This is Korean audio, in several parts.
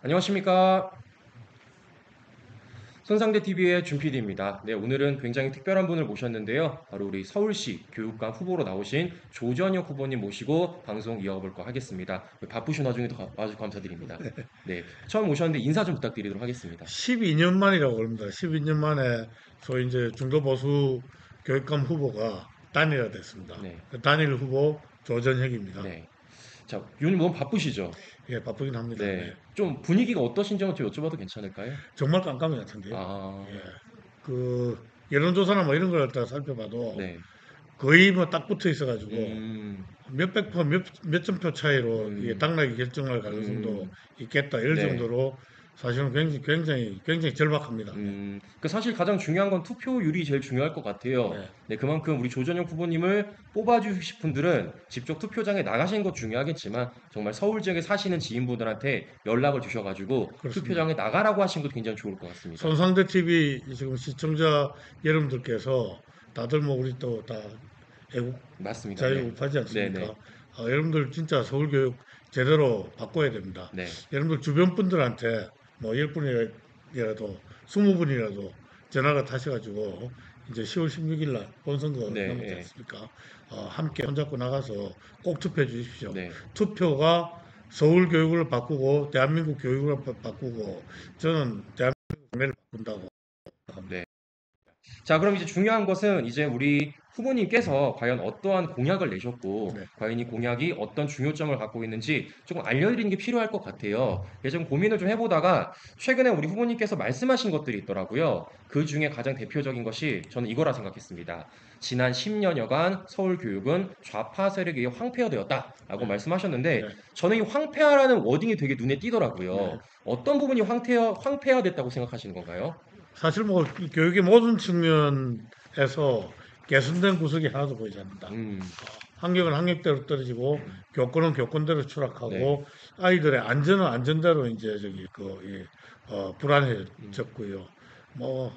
안녕하십니까. 손상대 TV의 준 PD입니다. 네, 오늘은 굉장히 특별한 분을 모셨는데요. 바로 우리 서울시 교육감 후보로 나오신 조전혁 후보님 모시고 방송 이어볼까 하겠습니다. 바쁘신 와중에도 아주 감사드립니다. 네, 처음 오셨는데 인사 좀 부탁드리도록 하겠습니다. 12년 만이라고 합니다. 12년 만에 소위 이제 중도 보수 교육감 후보가 단일화됐습니다. 네, 단일 후보 조전혁입니다. 네. 자, 윤 너무 바쁘시죠? 예, 바쁘긴 합니다. 네. 네, 좀 분위기가 어떠신지 한번 좀 여쭤봐도 괜찮을까요? 정말 깜깜이 같은데요. 아, 예, 그 여론조사나 뭐 이런 걸 갖다가 살펴봐도 네, 거의 뭐 딱 붙어 있어가지고 음, 몇백 표, 몇천 표 차이로 이게 음, 당락이 결정할 가능성도 음, 있겠다. 이럴 네. 정도로 사실은 굉장히 절박합니다. 네. 그 사실 가장 중요한 건 투표율이 제일 중요할 것 같아요. 네. 네, 그만큼 우리 조전영 후보님을 뽑아주실 분들은 직접 투표장에 나가시는 것 중요하겠지만 정말 서울 지역에 사시는 지인분들한테 연락을 주셔가지고 그렇습니다. 투표장에 나가라고 하신 것도 굉장히 좋을 것 같습니다. 손상대 TV 지금 시청자 여러분들께서 다들 뭐 우리 또 다 애국 맞습니다. 자유 네. 우파지 네네. 않습니까? 여러분들 진짜 서울교육 제대로 바꿔야 됩니다. 네. 여러분들 주변 분들한테 뭐 10분이라도 20분이라도 전화가 타셔가지고 이제 10월 16일 날 본선거 네. 남았지 네. 않습니까? 함께 손잡고 나가서 꼭 투표해 주십시오. 네. 투표가 서울 교육을 바꾸고 대한민국 교육을 바꾸고 저는 대한민국을 바꾼다고 합니다. 네. 자, 그럼 이제 중요한 것은 이제 우리 후보님께서 과연 어떠한 공약을 내셨고, 네. 과연 이 공약이 어떤 중요점을 갖고 있는지 조금 알려드리는 게 필요할 것 같아요. 그래서 좀 고민을 좀 해보다가 최근에 우리 후보님께서 말씀하신 것들이 있더라고요. 그 중에 가장 대표적인 것이 저는 이거라 생각했습니다. 지난 10년여간 서울 교육은 좌파 세력에 의해 황폐화되었다라고 네. 말씀하셨는데, 네. 저는 이 황폐화라는 워딩이 되게 눈에 네. 띄더라고요. 어떤 부분이 황폐화됐다고 생각하시는 건가요? 사실 뭐 교육의 모든 측면에서 개선된 구석이 하나도 보이지 않는다. 음, 환경은 환경대로 떨어지고 교권은 교권대로 네. 추락하고 아이들의 안전은 안전대로 이제 음. 불안해졌고요. 뭐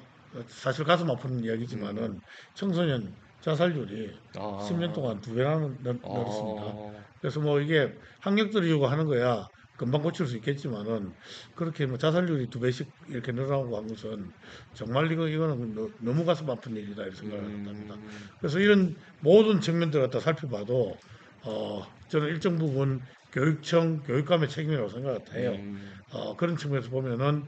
사실 가슴 아픈 음. 이야기지만은 청소년 자살률이 10년 아. 동안 두 배나 늘었습니다. 아. 그래서 뭐 이게 학력 들이고 하는 거야 금방 고칠 수 있겠지만은 그렇게 뭐 자살률이 두 배씩 이렇게 늘어나고 한 것은 정말 이거는 너무 가슴 아픈 일이다 이렇게 생각을 합니다. 음. 그래서 이런 모든 측면들을 갖다 살펴봐도 저는 일정 부분 교육청 교육감의 책임이라고 생각을 해요. 음. 그런 측면에서 보면은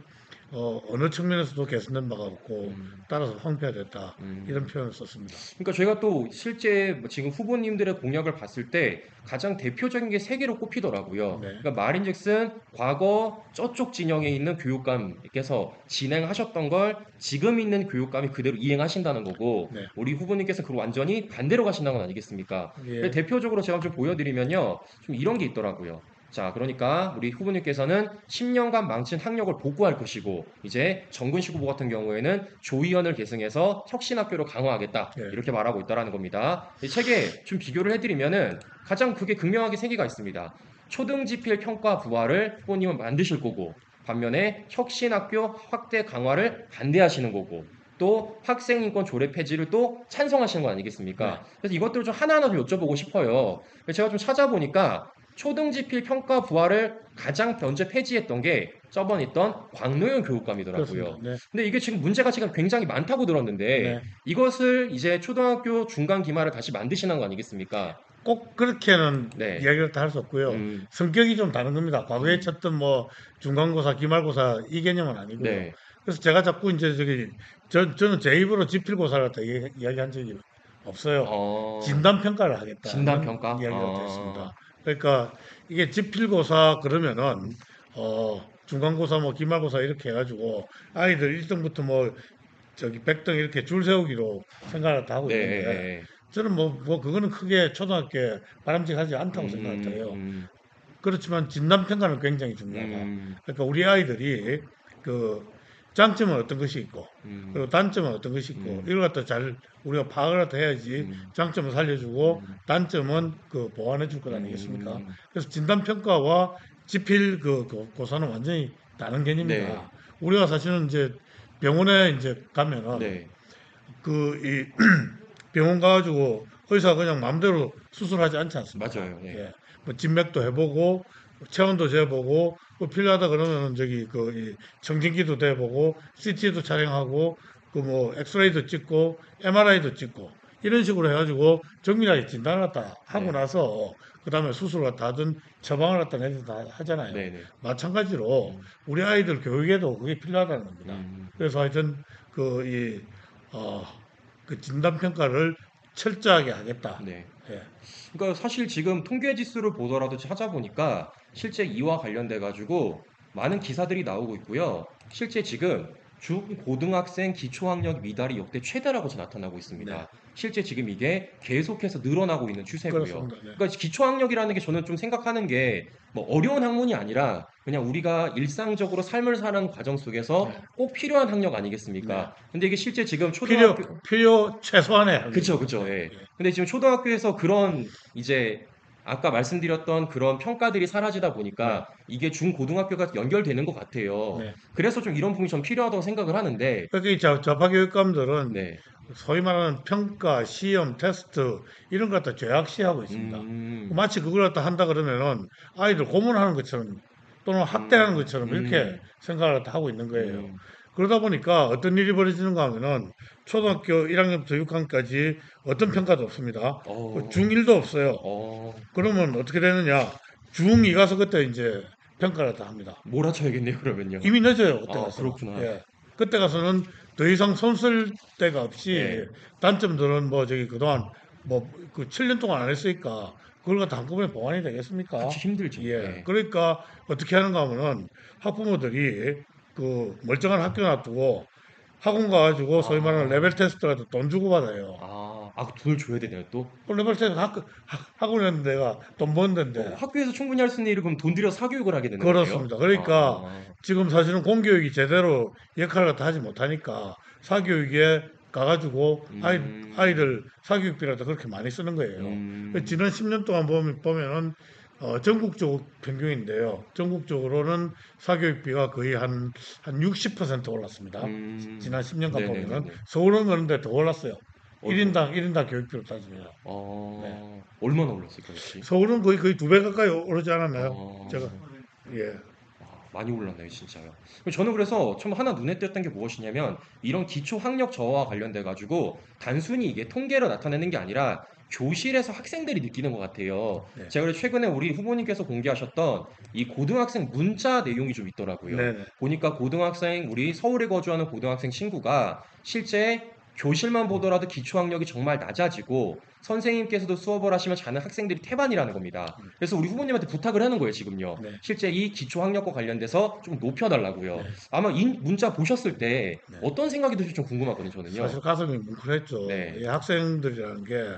어느 측면에서도 개선된 바가 없고 음. 따라서 황폐화됐다 이런 음. 표현을 썼습니다. 그러니까 저희가 또 실제 뭐 지금 후보님들의 공약을 봤을 때 가장 대표적인 게 세 개로 꼽히더라고요. 네, 그러니까 말인즉슨 과거 저쪽 진영에 있는 교육감께서 진행하셨던 걸 지금 있는 교육감이 그대로 이행하신다는 거고 네, 우리 후보님께서 그걸 완전히 반대로 가신다는 건 아니겠습니까? 근데 예, 대표적으로 제가 좀 보여드리면요. 좀 이런 게 있더라고요. 자, 그러니까 우리 후보님께서는 10년간 망친 학력을 복구할 것이고 이제 정근식 후보 같은 경우에는 조의원을 계승해서 혁신학교로 강화하겠다 예, 이렇게 말하고 있다라는 겁니다. 이 책에 좀 비교를 해드리면은 가장 그게 극명하게 세 개가 있습니다. 초등지필 평가 부활을 후보님은 만드실 거고 반면에 혁신학교 확대 강화를 반대하시는 거고 또 학생인권 조례 폐지를 또 찬성하시는 거 네, 아니겠습니까? 그래서 이것들을 좀 하나하나 좀 여쭤보고 싶어요. 제가 좀 찾아보니까 초등지필 평가 부활을 가장 먼저 폐지했던 게 저번 있던 광노현 그렇습니다. 교육감이더라고요. 네, 근데 이게 지금 문제가 지금 굉장히 많다고 들었는데 네. 이것을 이제 초등학교 중간 기말을 다시 만드시는 거 아니겠습니까? 꼭 그렇게는 네. 이야기를 다 할 수 없고요. 음. 성격이 좀 다른 겁니다. 과거에 음. 쳤던 뭐 중간고사, 기말고사 이 개념은 아니고요. 네. 그래서 제가 자꾸 이제 저는 제 입으로 지필고사를 갖다 이야기한 적이 없어요. 어. 진단평가를 진단 하겠다는 평가? 이야기를 갖다 아. 했습니다. 그러니까 이게 지필고사 그러면은 중간고사 뭐 기말고사 이렇게 해가지고 아이들 1등부터 뭐 100등 이렇게 줄 세우기로 생각을 다 하고 네. 있는데 예예예. 저는 뭐 그거는 크게 초등학교에 바람직하지 않다고 생각을 음. 해요. 음. 그렇지만 진단평가는 굉장히 중요하다. 음. 그러니까 우리 아이들이 그 장점은 어떤 것이 있고 음. 그리고 단점은 어떤 것이 있고 음. 이걸 갖다 잘 우리가 파악을 갖다 해야지 음. 장점을 살려주고 음. 단점은 그 보완해 줄 것 아니겠습니까? 음. 그래서 진단평가와 지필 고사는 완전히 다른 네. 개념이다. 우리가 사실은 이제 병원에 이제 가면은 네. 이 병원 가가지고 의사가 그냥 마음대로 수술하지 않지 않습니까? 맞아요. 네. 예. 뭐 진맥도 해보고 체온도 재보고 뭐 필요하다 그러면은 저기 그 청진기도 대보고 CT도 촬영하고 그 뭐 엑스레이도 찍고 MRI도 찍고 이런 식으로 해가지고 정밀하게 진단을 갖다 하고 네. 나서 그다음에 수술을 갖다 하든 처방을 갖다 내든 다 하잖아요. 네네. 마찬가지로 음. 우리 아이들 교육에도 그게 필요하다는 겁니다. 음. 그래서 하여튼 그 이 어, 그 진단 평가를 철저하게 하겠다. 네. 예. 그러니까 사실 지금 통계 지수를 보더라도 찾아보니까 실제 이와 관련돼 가지고 많은 기사들이 나오고 있고요. 실제 지금 중고등학생 기초학력 미달이 역대 최다라고 나타나고 네. 있습니다. 실제 지금 이게 계속해서 늘어나고 있는 추세고요. 그렇습니다. 네. 그러니까 기초학력이라는 게 저는 좀 생각하는 게 뭐 어려운 학문이 아니라 그냥 우리가 일상적으로 삶을 사는 과정 속에서 네. 꼭 필요한 학력 네. 아니겠습니까? 근데 이게 실제 지금 필요 초등학교 필요 최소한의 그쵸, 학력이죠. 그쵸. 네. 예. 예. 근데 지금 초등학교에서 그런 이제 아까 말씀드렸던 그런 평가들이 사라지다 네. 보니까 이게 중고등학교가 연결되는 것 같아요. 네. 그래서 좀 이런 부분이 좀 필요하다고 생각을 하는데, 그러니까 이 좌파 교육감들은 네. 소위 말하는 평가, 시험, 테스트 이런 걸 갖다 죄악시하고 있습니다. 음, 마치 그걸 갖다 한다 그러면은 아이들 고문하는 것처럼 또는 학대하는 음, 것처럼 이렇게 음, 생각을 갖다 하고 있는 거예요. 음, 그러다 보니까 어떤 일이 벌어지는가 하면은 초등학교 1학년부터 6학년까지 어떤 평가도 없습니다. 그 어, 중1도 없어요. 어, 그러면 어떻게 되느냐? 중2 가서 그때 이제 평가를 다 합니다. 몰아쳐야겠네요, 그러면요. 이미 늦어요, 그때 아, 가서는. 그렇구나. 예. 그때 가서는 더 이상 손 쓸 데가 없이 예. 단점들은 뭐 저기 그동안 뭐 그 7년 동안 안 했으니까 그걸 갖다 한꺼번에 보완이 되겠습니까? 그치, 힘들죠. 예. 예. 그러니까 어떻게 하는가 하면은 학부모들이 그 멀쩡한 학교 놔두고 학원 가가지고 소위 말하는 아, 레벨 테스트 같은 돈 주고 받아요. 돈을 줘야 되네요, 또. 그 레벨 테스트 학원 했는 데가 돈 버는 데인데 학교에서 충분히 할 수 있는 일을 그럼 돈 들여 사교육을 하게 되는 거네요? 그렇습니다. 그러니까 아, 지금 사실은 공교육이 제대로 역할을 다 하지 못하니까 사교육에 가가지고 음, 아이들 사교육비라도 그렇게 많이 쓰는 거예요. 그 음, 지난 10년 동안 보면은 전국적 평균인데요. 전국적으로는 사교육비가 거의 한 60% 올랐습니다. 지난 10년간 보면은 네네네네. 서울은 그런데 더 올랐어요. 어이구, 1인당 교육비로 따지면. 네. 얼마나 올랐을까요, 혹시? 서울은 거의 2배 가까이 오르지 않았나요? 제가 어, 예. 많이 올랐네요, 진짜요. 저는 그래서 좀 하나 눈에 띄었던 게 무엇이냐면, 이런 기초 학력 저하와 관련돼가지고, 단순히 이게 통계로 나타내는 게 아니라, 교실에서 학생들이 느끼는 것 같아요. 네. 제가 그래서 최근에 우리 후보님께서 공개하셨던 이 고등학생 문자 내용이 좀 있더라고요. 네네. 보니까 고등학생, 우리 서울에 거주하는 고등학생 친구가 실제 교실만 보더라도 기초 학력이 정말 낮아지고, 선생님께서도 수업을 하시면 자는 학생들이 태반이라는 겁니다. 그래서 우리 후보님한테 부탁을 하는 거예요, 지금요. 네. 실제 이 기초학력과 관련돼서 좀 높여달라고요. 네. 아마 이 문자 보셨을 때 네. 어떤 생각이 드실지 좀 궁금하거든요, 사실 저는요. 가슴이 뭉클했죠. 네, 이 학생들이라는 게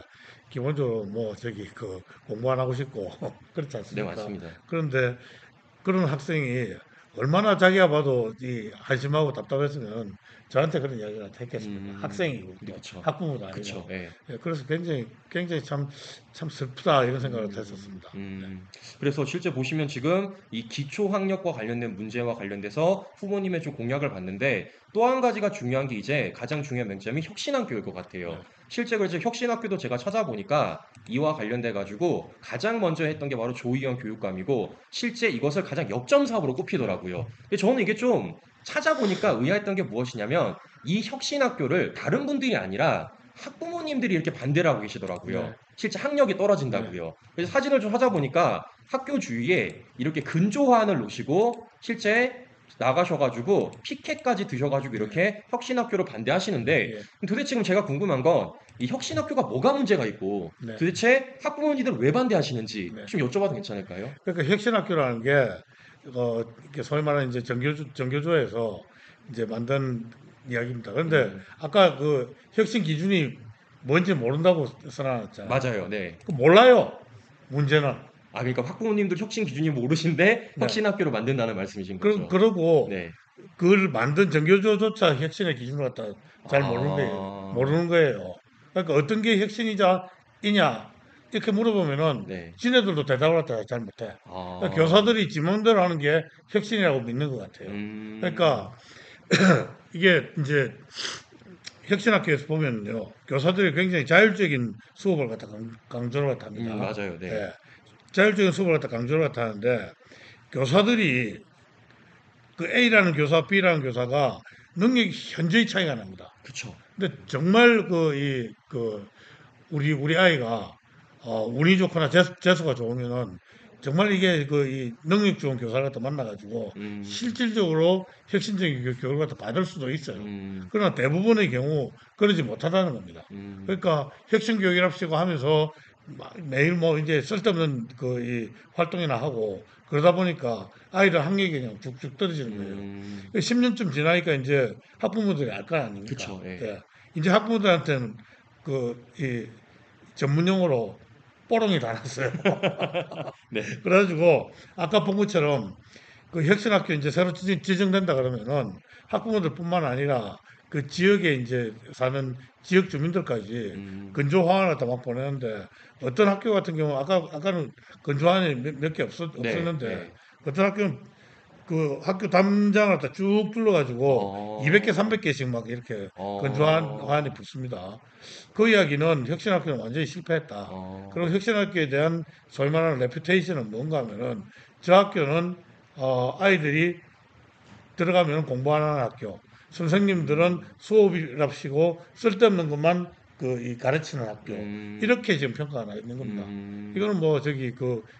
기본적으로 뭐 저기 그 공부 안 하고 싶고 그렇지 네, 않습니까? 맞습니다. 그런데 그런 학생이 얼마나 자기가 봐도 이 한심하고 답답했으면 저한테 그런 이야기를 했겠습니까? 학생이고 근데 또 그쵸. 학부모도 그쵸, 아니고. 예. 예, 그래서 굉장히 참 슬프다 이런 생각을 했었습니다. 네. 그래서 실제 보시면 지금 이 기초 학력과 관련된 문제와 관련돼서 후보님의 좀 공약을 봤는데 또 한 가지가 중요한 게 이제 가장 중요한 맹점이 혁신학교일 것 같아요. 네. 실제 그래서 혁신학교도 제가 찾아보니까 이와 관련돼 가지고 가장 먼저 했던 게 바로 조희연 교육감이고 실제 이것을 가장 역점 사업으로 꼽히더라고요. 근데 저는 이게 좀 찾아보니까 의아했던 게 무엇이냐면 이 혁신학교를 다른 분들이 아니라 학부모님들이 이렇게 반대를 하고 계시더라고요. 네. 실제 학력이 네. 떨어진다고요. 그래서 사진을 좀 찾아보니까 학교 주위에 이렇게 근조화환을 놓으시고 실제 나가셔가지고 피켓까지 드셔가지고 네. 이렇게 혁신학교를 반대하시는데 예. 도대체 지금 제가 궁금한 건 이 혁신학교가 뭐가 문제가 있고 네. 도대체 학부모님들은 왜 반대하시는지 네. 좀 여쭤봐도 괜찮을까요? 그러니까 혁신학교라는 게 이렇게 소위 말하는 이제 정교조에서 이제 만든 이야기입니다. 그런데 음, 아까 그 혁신 기준이 뭔지 모른다고 써놨잖아요. 맞아요. 네. 그 몰라요. 문제는. 그러니까 학부모님들 혁신 기준이 모르신데 네. 혁신학교를 만든다는 말씀이신 거죠. 그러고 네. 그걸 만든 정교조조차 혁신의 기준을 갖다 잘 모르는 거예요. 아, 모르는 거예요. 그러니까 어떤 게 혁신이냐 이렇게 물어보면은 네. 지네들도 대답을 갖다 잘 못해. 그러니까 아, 교사들이 지맘대로 하는 게 혁신이라고 믿는 것 같아요. 음, 그러니까 이게 이제 혁신학교에서 보면요, 교사들이 굉장히 자율적인 수업을 갖다 강조를 갖다 합니다. 맞아요. 네. 예. 자율적인 수업을 갖다 강조를 갖다 하는데 교사들이 그 A라는 교사, B라는 교사가 능력이 현저히 차이가 납니다. 그쵸. 근데 정말 우리 아이가 운이 좋거나 재수가 좋으면은 정말 이게 이 능력 좋은 교사를 갖다 만나가지고 음, 실질적으로 혁신적인 교육을 갖다 받을 수도 있어요. 음, 그러나 대부분의 경우 그러지 못하다는 겁니다. 음, 그러니까 혁신 교육이랍시고 하면서 매일 뭐 이제 쓸데없는 이 활동이나 하고 그러다 보니까 아이들 학력이 그냥 쭉쭉 떨어지는 거예요. 음, 10년쯤 지나니까 이제 학부모들이 알 거 아닙니까? 그쵸. 예. 예. 이제 학부모들한테는 이 전문 용어로 뽀롱이 다 났어요. 네. 그래가지고 아까 본 것처럼 그 혁신학교 이제 새로 지정된다 그러면은 학부모들뿐만 아니라 그 지역에 이제 사는 지역 주민들까지 음, 근조 화환을 다 막 보내는데 어떤 학교 같은 경우 아까는 근조 화환이 몇 개 네, 없었는데 네. 어떤 학교는 그 학교 담장을 다 쭉 둘러가지고 200개, 어, 300개씩 막 이렇게 근조 어, 화환이 붙습니다. 그 이야기는 혁신학교는 완전히 실패했다. 그리고 어, 혁신학교에 대한 소위 말하는 레퓨테이션은 뭔가 하면은 저 학교는 아이들이 들어가면 공부 안 하는 학교, 선생님들은 음, 수업이랍시고 쓸데없는 것만 이 가르치는 학교 음, 이렇게 지금 평가가 나 있는 겁니다. 음. 이거는 뭐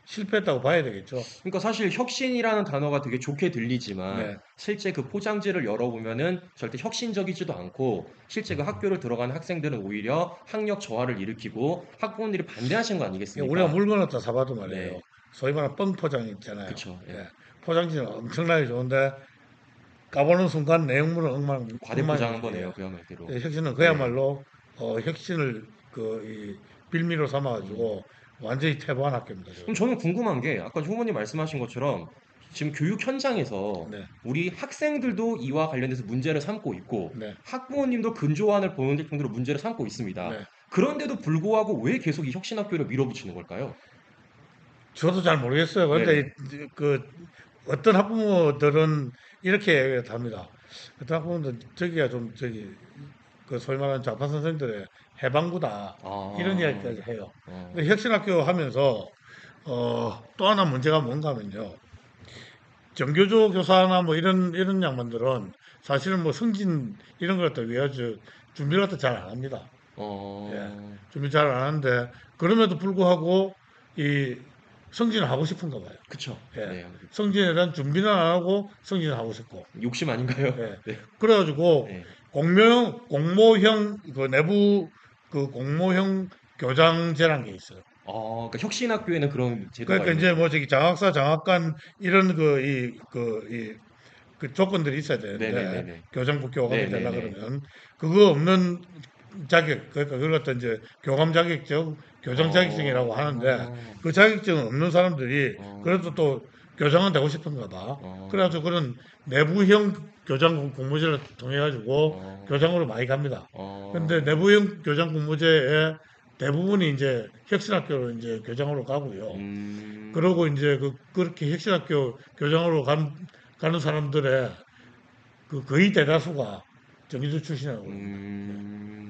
실패했다고 봐야 되겠죠. 그러니까 사실 혁신이라는 단어가 되게 좋게 들리지만 네, 실제 그 포장지를 열어보면은 절대 혁신적이지도 않고 실제 그 학교를 들어가는 학생들은 오히려 학력 저하를 일으키고 학부모들이 반대하신 거 우리가 아니겠습니까? 물건 갖다 사봐도 말이에요. 네, 소위 말하는 뻥 포장 있잖아요. 그쵸. 예. 예, 포장지는 엄청나게 좋은데 까보는 순간 내용물은 과대 포장 한 엉망이죠. 예. 거네요, 그야말로. 혁신은 네. 그야말로 혁신을 빌미로 음. 삼아가지고 완전히 퇴보한 학교입니다. 그럼 저거는. 저는 궁금한 게 아까 후보님 말씀하신 것처럼 지금 교육 현장에서 네, 우리 학생들도 이와 관련돼서 문제를 삼고 있고 네, 학부모님도 근조안을 보낼 정도로 문제를 삼고 있습니다. 네. 그런데도 불구하고 왜 계속 이 혁신학교를 밀어붙이는 걸까요? 저도 잘 모르겠어요. 그런데 네네. 어떤 학부모들은 이렇게 얘기를 합니다. 어떤 학부모들은 저기가 좀 그 소위 말하는 좌파 선생들의 해방구다 이런 아, 이야기까지 해요. 어, 근데 혁신학교 하면서 또 하나 문제가 뭔가 하면요. 정교조 교사나 뭐 이런 양반들은 사실은 뭐 승진 이런 걸 갖다 위해 준비를 갖다 잘 안 합니다. 예. 어, 준비 잘 안 하는데 그럼에도 불구하고 이 승진을 하고 싶은가 봐요. 그쵸. 예. 네. 승진에 대한 준비는 안 하고 승진을 하고 싶고. 욕심 아닌가요? 예. 네. 그래가지고 네. 공모형 그 내부 그 공모형 교장제라는 게 있어요. 그러니까 혁신학교에는 그런 제도가 그러니까 있는 이제 거예요. 뭐 장학사, 장학관 이런 그 조건들이 있어야 되는데 네네네네. 교정부 교감이 되려 네네네. 그러면 그거 없는 자격 그러니까 그걸 갖다 이제 교감 자격증, 교정 자격증이라고 하는데 어, 그 자격증 없는 사람들이 어, 그래도 또 교장은 되고 싶은가 봐. 어, 그래가지고 그런 내부형 교장 공모제를 통해 가지고 어, 교장으로 많이 갑니다. 근데 어, 내부형 교장 공모제의 대부분이 이제 혁신학교로 이제 교장으로 가고요. 음, 그러고 이제 그렇게 혁신학교 교장으로 가는 사람들의 그 거의 대다수가 정규직 출신이라고 그럽니다. 예.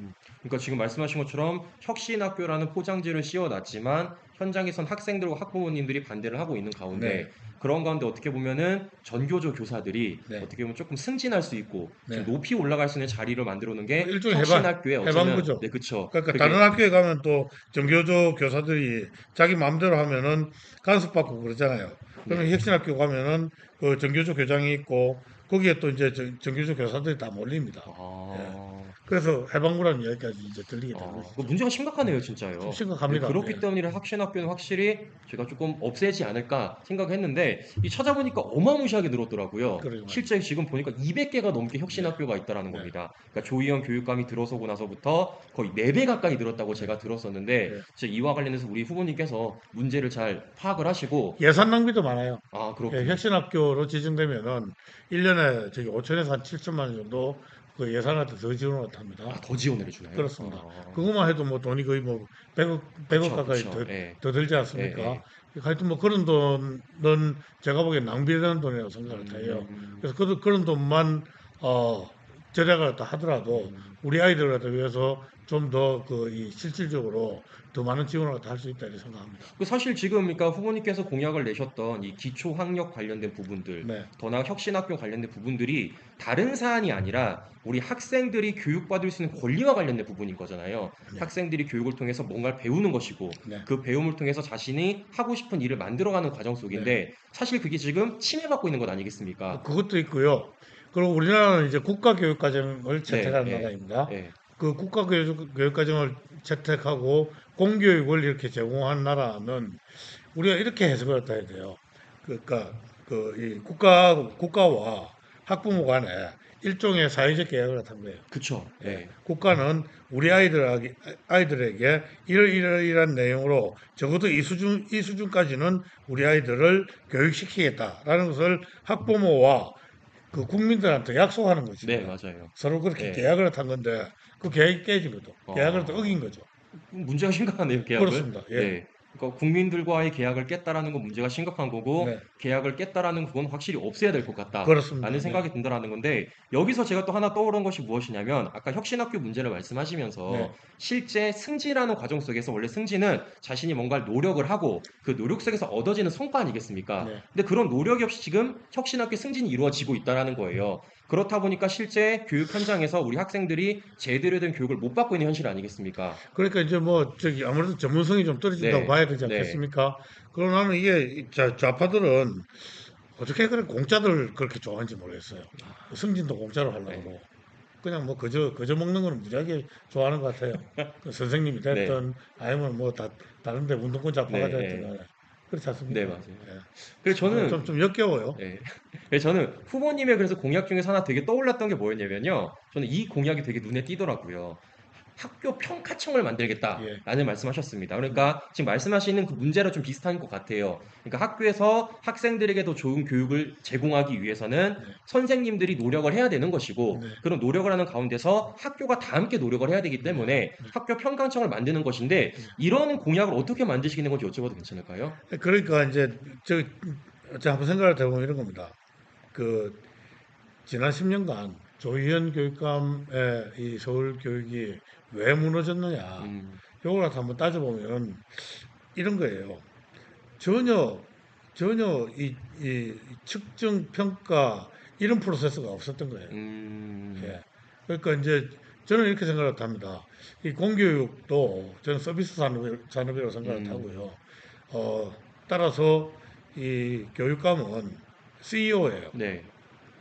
그러니까 지금 말씀하신 것처럼 혁신학교라는 포장지를 씌워놨지만 현장에선 학생들과 학부모님들이 반대를 하고 있는 네, 가운데 그런 가운데 어떻게 보면은 전교조 교사들이 네, 어떻게 보면 조금 승진할 수 있고 좀 네. 높이 올라갈 수 있는 자리를 만들어 놓은 뭐 게 일종의 혁신학교에 어쩌면 해방구죠. 네, 그쵸. 그러니까 다른 그게 학교에 가면 또 정교조 교사들이 자기 마음대로 하면은 간섭받고 그러잖아요. 그러면 네. 혁신학교 가면은 그 정교조 교장이 있고 거기에 또 이제 정교조 교사들이 다 몰립니다. 예. 아. 그래서 해방구라는 이야기까지 이제 들리게 된 그 것이죠. 문제가 심각하네요, 좀 진짜요. 네, 심각합니다. 그렇기 예. 때문에 혁신학교는 확실히 제가 조금 없애지 않을까 생각했는데 이 찾아보니까 어마무시하게 늘었더라고요. 그러게 말이죠. 실제 지금 보니까 200개가 넘게 네, 혁신학교가 있다라는 네, 겁니다. 그러니까 조희연 교육감이 들어서고 나서부터 거의 4배 가까이 늘었다고 네, 제가 들었었는데 네. 진짜 이와 관련해서 우리 후보님께서 문제를 잘 파악을 하시고 예산 낭비도 많아요. 예, 그렇군요. 혁신학교로 지정되면은 1년에 5천에서 한 7천만 원 정도 그 예산을 더 지원을 합니다. 더 지원을 해주나요? 그렇습니다. 그것만 해도 뭐 돈이 거의 뭐 100억 그쵸, 가까이 그쵸. 예, 더 들지 예, 않습니까? 예. 하여튼 뭐 그런 돈은 제가 보기엔 낭비되는 돈이라고 생각을 해요. 음, 그래서 그런 돈만 절약을 다 하더라도 음, 우리 아이들을 위해서 좀 더 이 실질적으로 더 많은 지원을 할 수 있다 이렇게 생각합니다. 그 사실 지금 그러니까 후보님께서 공약을 내셨던 이 기초 학력 관련된 부분들, 네, 더 나아 혁신학교 관련된 부분들이 다른 사안이 아니라 우리 학생들이 교육받을 수 있는 권리와 관련된 부분인 거잖아요. 네, 학생들이 교육을 통해서 뭔가를 배우는 것이고 네, 그 배움을 통해서 자신이 하고 싶은 일을 만들어가는 과정 네. 속인데 사실 그게 지금 침해받고 있는 것 아니겠습니까? 그것도 있고요. 그리고 우리나라는 이제 국가교육과정을 네, 채택하는 예, 나라입니다. 예, 그 국가교육과정을 채택하고 공교육을 이렇게 제공한 나라는 우리가 이렇게 해석을 해야 돼요. 그러니까 이 국가와 학부모 간에 일종의 사회적 계약을 한 거예요. 그쵸, 예. 예, 국가는 우리 아이들에게 이러이러이러한 내용으로 적어도 이 수준까지는 우리 아이들을 교육시키겠다라는 것을 학부모와 그 국민들한테 약속하는 네, 것입니다. 맞아요. 서로 그렇게 예, 계약을 한 건데 그 계약이 깨지거든. 계약을 또 어긴 어, 거죠. 문제가 심각하네요, 계약을. 그렇습니다. 예. 네. 그러니까 국민들과의 계약을 깼다라는 건 문제가 심각한 거고, 네. 계약을 깼다라는 그건 확실히 없애야 될 것 같다라는 그렇습니다. 네. 생각이 든다라는 건데, 여기서 제가 또 하나 떠오른 것이 무엇이냐면, 아까 혁신학교 문제를 네. 말씀하시면서, 실제 승진하는 과정 속에서 원래 승진은 자신이 뭔가를 노력을 하고, 그 노력 속에서 얻어지는 성과 아니겠습니까? 네. 근데 그런 노력이 없이 지금 혁신학교 승진이 이루어지고 있다라는 거예요. 그렇다 보니까 실제 교육 현장에서 우리 학생들이 제대로 된 교육을 못 받고 있는 현실 아니겠습니까? 그러니까 이제 뭐 저기 아무래도 전문성이 좀 떨어진다고 네, 봐야 되지 네, 않겠습니까? 그러나 나는 이게 좌파들은 어떻게 그런 공짜들 그렇게 좋아하는지 모르겠어요. 승진도 공짜로 하려고 네, 그러고. 그냥 뭐 그저 먹는 거는 무지하게 좋아하는 것 같아요. 그 선생님이 네, 됐든 아니면 뭐 다른데 운동권 좌파가 네, 됐든 네, 간에 그렇지 네, 않습니까? 맞아요. 예. 그래서 참, 저는, 좀 역겨워요. 네, 그래서 저는 후보님의 그래서 공약 중에서 하나 되게 떠올랐던 게 뭐였냐면요. 저는 이 공약이 되게 눈에 띄더라고요. 학교 평가청을 예. 만들겠다라는 말씀하셨습니다. 네. 그러니까 지금 말씀하시는 그 문제랑 좀 비슷한 것 같아요. 그러니까 학교에서 학생들에게 더 좋은 교육을 제공하기 위해서는 네. 선생님들이 노력을 해야 되는 것이고 네. 그런 노력을 하는 가운데서 학교가 다 함께 노력을 해야 되기 네. 때문에 학교 평가청을 만드는 것인데 네. 이런 공약을 어떻게 만드시는 건지 여쭤봐도 괜찮을까요? 그러니까 이제 제가 한번 생각을 해보면 이런 겁니다. 그 지난 10년간 조희연 교육감의 이 서울 교육이 왜 무너졌느냐. 음, 요걸 갖다 한번 따져보면 이런 거예요. 전혀 전혀 이 측정 평가 이런 프로세스가 없었던 거예요. 음, 예. 그러니까 이제 저는 이렇게 생각을 합니다. 이 공교육도 저는 서비스 산업이라고 생각을 음, 하고요. 따라서 이 교육감은 CEO예요. 네,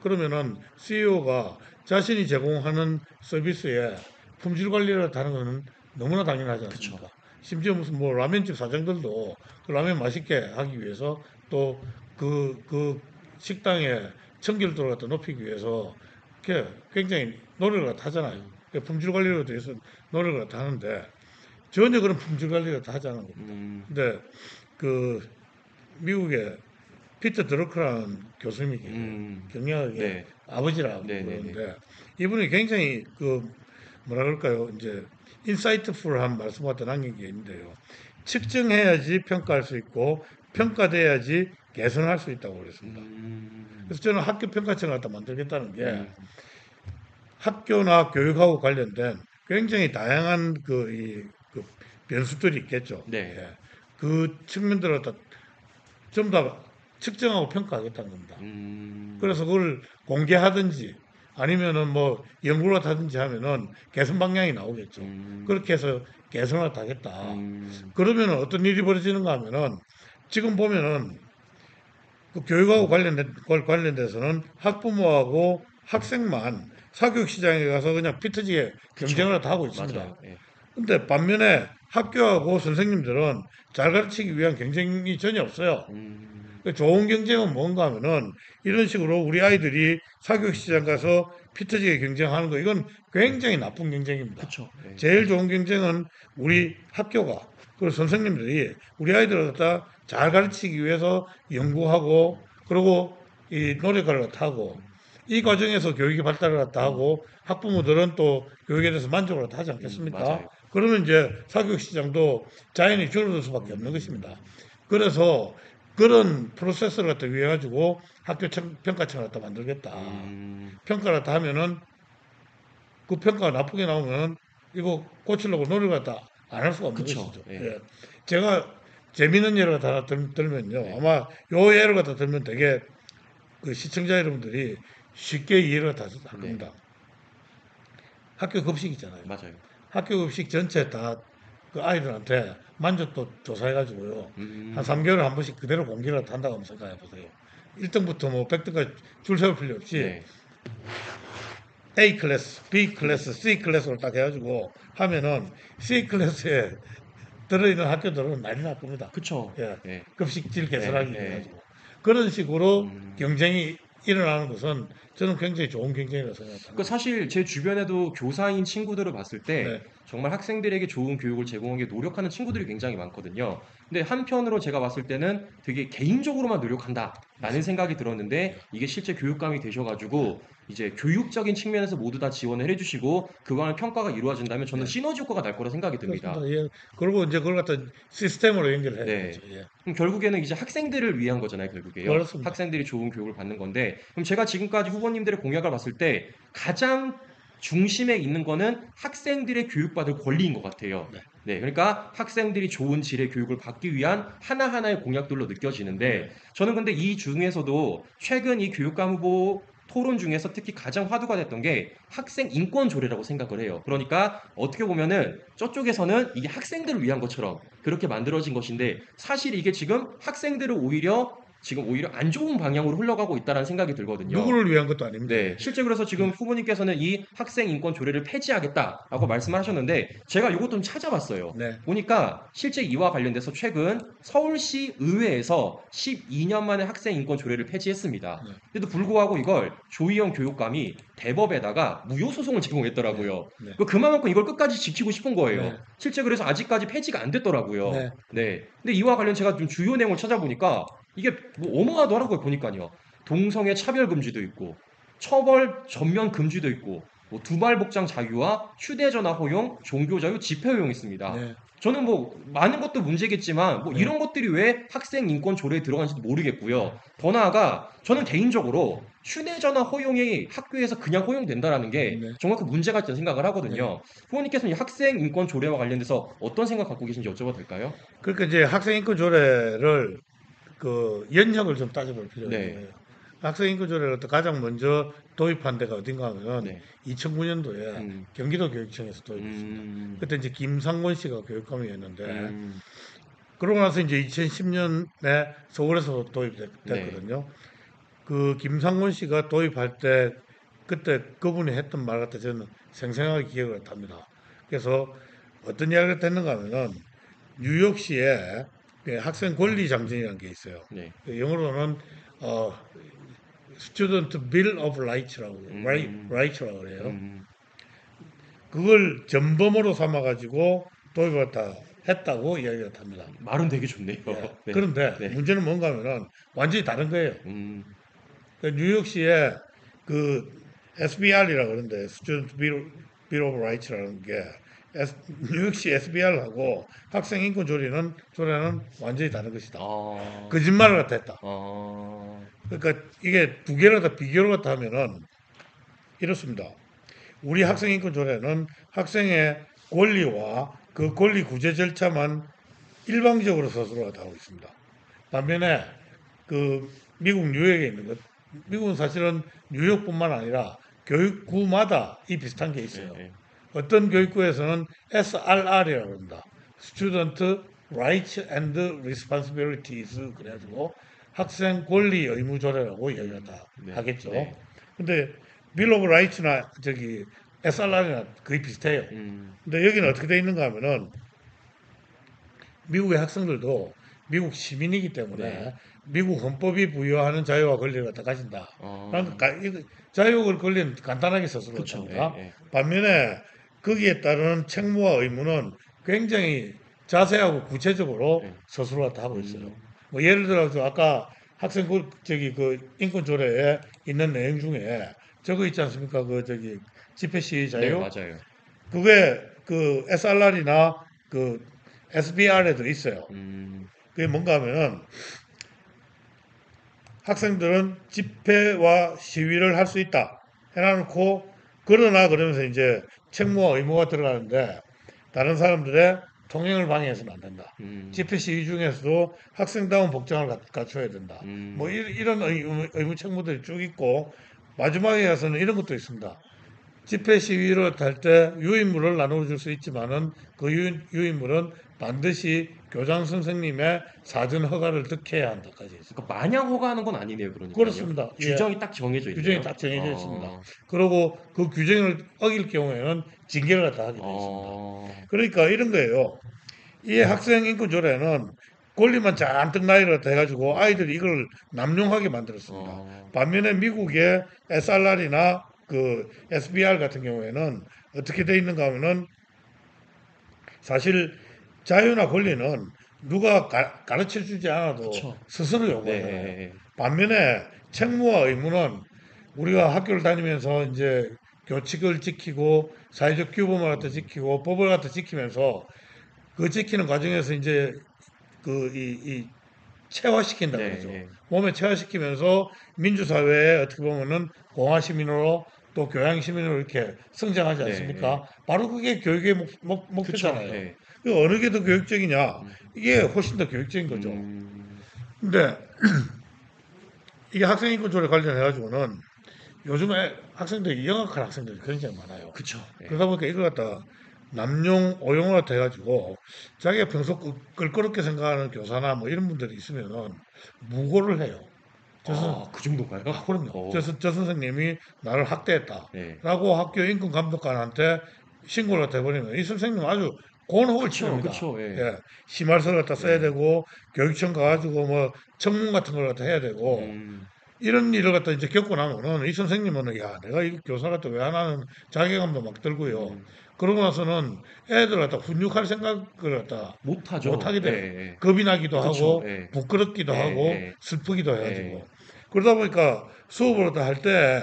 그러면은 CEO가 자신이 제공하는 서비스에 품질 관리를 하는 것은 너무나 당연하지 그쵸. 않습니까? 심지어 무슨 뭐 라면집 사장들도 그 라면 맛있게 하기 위해서 또 그 식당의 청결도를 갖다 높이기 위해서 이렇게 굉장히 노력을 갖다 하잖아요. 음, 그 품질 관리를 위해서 노력을 갖다 하는데 전혀 그런 품질 관리를 다 하지 않은 겁니다. 음, 근데 그 미국의 피터 드러크라는 교수님이 계세요. 경영학의 네, 아버지라고 네, 네, 네. 그러는데 이분이 굉장히 뭐라 그럴까요? 이제 인사이트풀한 말씀 같은 남긴 게 있는데요. 측정해야지 평가할 수 있고 평가돼야지 개선할 수 있다고 그랬습니다. 음, 그래서 저는 학교 평가청을 갖다 만들겠다는 게 음, 학교나 교육하고 관련된 굉장히 다양한 그 변수들이 있겠죠. 네. 예. 그 측면들을 갖다 전부 다 측정하고 평가하겠다는 겁니다. 음, 그래서 그걸 공개하든지 아니면은 뭐 연구를 하든지 하면은 개선 방향이 나오겠죠. 음, 그렇게 해서 개선을 하겠다. 음, 그러면은 어떤 일이 벌어지는가 하면은 지금 보면은 그 교육하고 관련돼서는 학부모하고 학생만 사교육 시장에 가서 그냥 피터지게 그쵸. 경쟁을 다 하고 있습니다. 맞아요. 예. 근데 반면에 학교하고 선생님들은 잘 가르치기 위한 경쟁이 전혀 없어요. 음, 그 좋은 경쟁은 뭔가 하면은 이런 식으로 우리 아이들이 사교육 시장 가서 피터지게 경쟁하는 거 이건 굉장히 나쁜 경쟁입니다. 그쵸. 예. 제일 좋은 경쟁은 우리 학교가 그리고 선생님들이 우리 아이들을 갖다 잘 가르치기 위해서 연구하고 그리고 이 노력을 갖다 하고 이 과정에서 교육이 발달을 갖다 음, 하고 학부모들은 또 교육에 대해서 만족을 갖다 하지 않겠습니까? 맞아요. 그러면 이제 사교육 시장도 자연히 줄어들 수밖에 없는 것입니다. 음, 그래서 그런 프로세스를 갖다 위해 가지고 평가청을 갖다 만들겠다. 음, 평가를 갖다 하면은 그 평가가 나쁘게 나오면 이거 고치려고 노력을 갖다 안 할 수가 없는 그쵸. 것이죠. 예. 예. 제가 재미있는 예를 갖다 하나 들면요. 네. 아마 요 예를 갖다 들면 되게 그 시청자 여러분들이 쉽게 이해를 다 할 네. 겁니다. 학교 급식 있잖아요. 맞아요. 학교 급식 전체 다 그 아이들한테 만족도 조사해가지고요. 한 음. 3개월에 한 번씩 그대로 공개를 한다고 한번 생각해 보세요. 1등부터 뭐 100등까지 줄 세울 필요 없이 네. A 클래스, B 클래스, C 클래스로 딱 해가지고 하면은 C 클래스에 들어있는 학교들은 난리 날 겁니다. 그쵸. 예, 예. 급식질 예. 개선하기 예. 위해가지고 그런 식으로 음. 경쟁이 일어나는 것은 저는 굉장히 좋은 경쟁이라고 생각합니다. 그 사실 제 주변에도 교사인 친구들을 봤을 때 네, 정말 학생들에게 좋은 교육을 제공하기 위해 노력하는 친구들이 굉장히 많거든요. 근데 한편으로 제가 봤을 때는 되게 개인적으로만 노력한다라는 생각이 들었는데 이게 실제 교육감이 되셔가지고 이제 교육적인 측면에서 모두 다 지원을 해주시고 그거랑 평가가 이루어진다면 저는 네, 시너지 효과가 날 거라 생각이 듭니다. 그렇습니다. 예, 그리고 이제 그걸 갖다 시스템으로 연결해야 네. 되겠죠. 예, 그럼 결국에는 이제 학생들을 위한 거잖아요, 결국에요. 그렇습니다. 학생들이 좋은 교육을 받는 건데, 그럼 제가 지금까지 후보님들의 공약을 봤을 때 가장 중심에 있는 거는 학생들의 교육받을 권리인 것 같아요. 네, 네, 그러니까 학생들이 좋은 질의 교육을 받기 위한 하나하나의 공약들로 네, 느껴지는데, 저는 근데 이 중에서도 최근 이 교육감 후보 토론 중에서 특히 가장 화두가 됐던 게 학생 인권 조례라고 생각을 해요. 그러니까 어떻게 보면은 저쪽에서는 이게 학생들을 위한 것처럼 그렇게 만들어진 것인데 사실 이게 지금 학생들을 오히려 안 좋은 방향으로 흘러가고 있다는 생각이 들거든요. 누구를 위한 것도 아닙니다. 네, 실제 그래서 네, 지금 후보님께서는 이 학생 인권 조례를 폐지하겠다라고 말씀을 하셨는데 제가 이것 좀 찾아봤어요. 네, 보니까 실제 이와 관련돼서 최근 서울시 의회에서 12년 만에 학생 인권 조례를 폐지했습니다. 네, 근데도 불구하고 이걸 조희영 교육감이 대법에다가 무효 소송을 네, 제공했더라고요. 네, 그만큼 이걸 끝까지 지키고 싶은 거예요. 네, 실제 그래서 아직까지 폐지가 안 됐더라고요. 네, 네. 근데 이와 관련 제가 좀 주요 내용을 찾아보니까 이게 뭐 어마어마하더라고요. 보니까요. 동성애 차별 금지도 있고 처벌 전면 금지도 있고 뭐 두발 복장 자유와 휴대전화 허용, 종교 자유, 집회 허용이 있습니다. 네, 저는 뭐 많은 것도 문제겠지만 뭐 네, 이런 것들이 왜 학생 인권 조례에 들어간지도 모르겠고요. 더 나아가 저는 개인적으로 휴대전화 허용이 학교에서 그냥 허용된다라는 게 네, 정말 그 문제가 있다는 생각을 네. 하거든요. 후보님께서는 이 학생 인권 조례와 관련돼서 어떤 생각 갖고 계신지 여쭤봐도 될까요? 그러니까 이제 학생 인권 조례를 그 연령을 좀 따져볼 필요가 있는 네, 거예요. 학생 인권 조례를 또 가장 먼저 도입한 데가 어딘가 하면 네, 2009년도에 음, 경기도 교육청에서 도입했습니다. 음, 그때 이제 김상곤 씨가 교육감이었는데 음, 그러고 나서 이제 2010년에 서울에서 네, 도입됐거든요. 그 김상곤 씨가 도입할 때 그때 그분이 했던 말 같아 저는 생생하게 기억을 합니다. 그래서 어떤 이야기를 했는가 하면은 뉴욕시에 그 학생 권리 장정이라는 게 있어요. 네, 그 영어로는 어, Student Bill of 음, Rights라고 그래요. 음, 그걸 전범으로 삼아가지고 도입을 다 했다고 이야기를 합니다. 말은 되게 좋네요. 예. 네, 그런데 네, 문제는 뭔가 하면은 완전히 다른 거예요. 음, 그 뉴욕시에 그 SBR이라고 그러는데 Bill of Rights라는 게 뉴욕시 SBR하고 학생 인권 조례는 완전히 다른 것이다. 아, 거짓말을 갖다 했다. 아, 그러니까 이게 두 개를 다 비교를 갖다 하면은 이렇습니다. 우리 학생 인권 조례는 학생의 권리와 그 권리 구제 절차만 일방적으로 스스로가 다루고 있습니다. 반면에 그 미국 뉴욕에 있는 것, 미국은 사실은 뉴욕뿐만 아니라 교육구마다 이 비슷한 게 예, 있어요. 예, 어떤 교육구에서는 SRR이라고 합니다. Student Rights and Responsibilities 그래가지고 학생 권리 의무 조례라고 이야기를 다 네, 하겠죠. 네, 근데 Bill of Rights나 저기 SRR이나 거의 비슷해요. 음, 근데 여기는 어떻게 돼 있는가 하면은 미국의 학생들도 미국 시민이기 네, 때문에 미국 헌법이 부여하는 자유와 권리를 갖다 가진다. 아, 그러니까 자유와 권리는 간단하게 스스로 그쵸, 갖답니다. 예, 예, 반면에 거기에 따른 책무와 의무는 굉장히 자세하고 구체적으로 예, 스스로 갖다 하고 있어요. 음, 뭐 예를 들어서 아까 학생 저기 그 인권 조례에 있는 내용 중에 저거 있지 않습니까? 그 저기 집회 시위 네, 자유 맞아요. 그게 그 SRR이나 그 SBR에도 있어요. 음, 그게 뭔가 하면은 학생들은 집회와 시위를 할 수 있다. 해놔놓고 그러나 그러면서 이제 책무와 의무가 들어가는데 다른 사람들의 통행을 방해해서는 안 된다. 음, 집회 시위 중에서도 학생다운 복장을 갖춰야 된다. 뭐 음, 이런 의무 책무들이 쭉 있고 마지막에 가서는 이런 것도 있습니다. 집회 시위를 할 때 유인물을 나눠줄 수 있지만은 그 유인물은 반드시 교장 선생님의 사전 허가를 득해야 한다까지 있습니다. 그러니까 마냥 허가하는 건 아니네요, 그러니까요. 그렇습니다. 예, 규정이 딱 정해져 규정이 있네요. 딱 정해져 있습니다. 어, 그리고 그 규정을 어길 경우에는 징계를 갖다 하게 되어 있습니다. 어, 그러니까 이런 거예요. 이 학생 인권 조례는 권리만 잔뜩 나열을 해가지고 아이들이 이걸 남용하게 만들었습니다. 어, 반면에 미국의 SRR이나 그 SBR 같은 경우에는 어떻게 돼 있는가 하면은 사실 자유나 권리는 누가 가르쳐 주지 않아도 그쵸. 스스로 네, 요구하잖아요. 예, 예. 반면에 책무와 의무는 우리가 학교를 다니면서 이제 교칙을 지키고 사회적 규범을 갖다 지키고 법을 갖다 지키면서 그 지키는 과정에서 이제 이 체화시킨다 네, 그러죠. 예. 몸에 체화시키면서 민주사회에 어떻게 보면은 공화 시민으로 또 교양 시민으로 이렇게 성장하지 네, 예. 않습니까? 바로 그게 교육의 그쵸. 목표잖아요. 예. 그 어느 게 더 교육적이냐? 음, 이게 훨씬 더 교육적인 거죠. 음, 근데 이게 학생인권 조례 관련해 가지고는 요즘에 학생들이 영악한 학생들이 굉장히 많아요. 그쵸. 예. 그러다 보니까 이걸 갖다 남용, 오용을 갖다 해가지고 자기가 평소 껄끄럽게 생각하는 교사나 뭐 이런 분들이 있으면은 무고를 해요. 저, 그 정도인가요? 그럼요. 저 선생님이 나를 네. 학대했다라고 학교 인권감독관한테 신고를 갖다 해버리면 이 선생님 아주 곤혹을 그쵸, 치릅니다. 그쵸. 예. 예. 심할서를 갖다 써야 네. 되고 교육청 가가지고 뭐 청문 같은 걸 갖다 해야 되고 음, 이런 일을 갖다 이제 겪고 나면은 이 선생님은 야 내가 이 교사 갖다 왜 안 하는 자괴감도 막 들고요. 음, 그러고 나서는 애들 갖다 훈육할 생각을 갖다 못 못하죠. 하게 예, 돼요. 예. 겁이 나기도 그쵸. 하고 예. 부끄럽기도 예, 하고 예. 슬프기도 예. 해가지고 그러다 보니까 수업을 갖다 할 때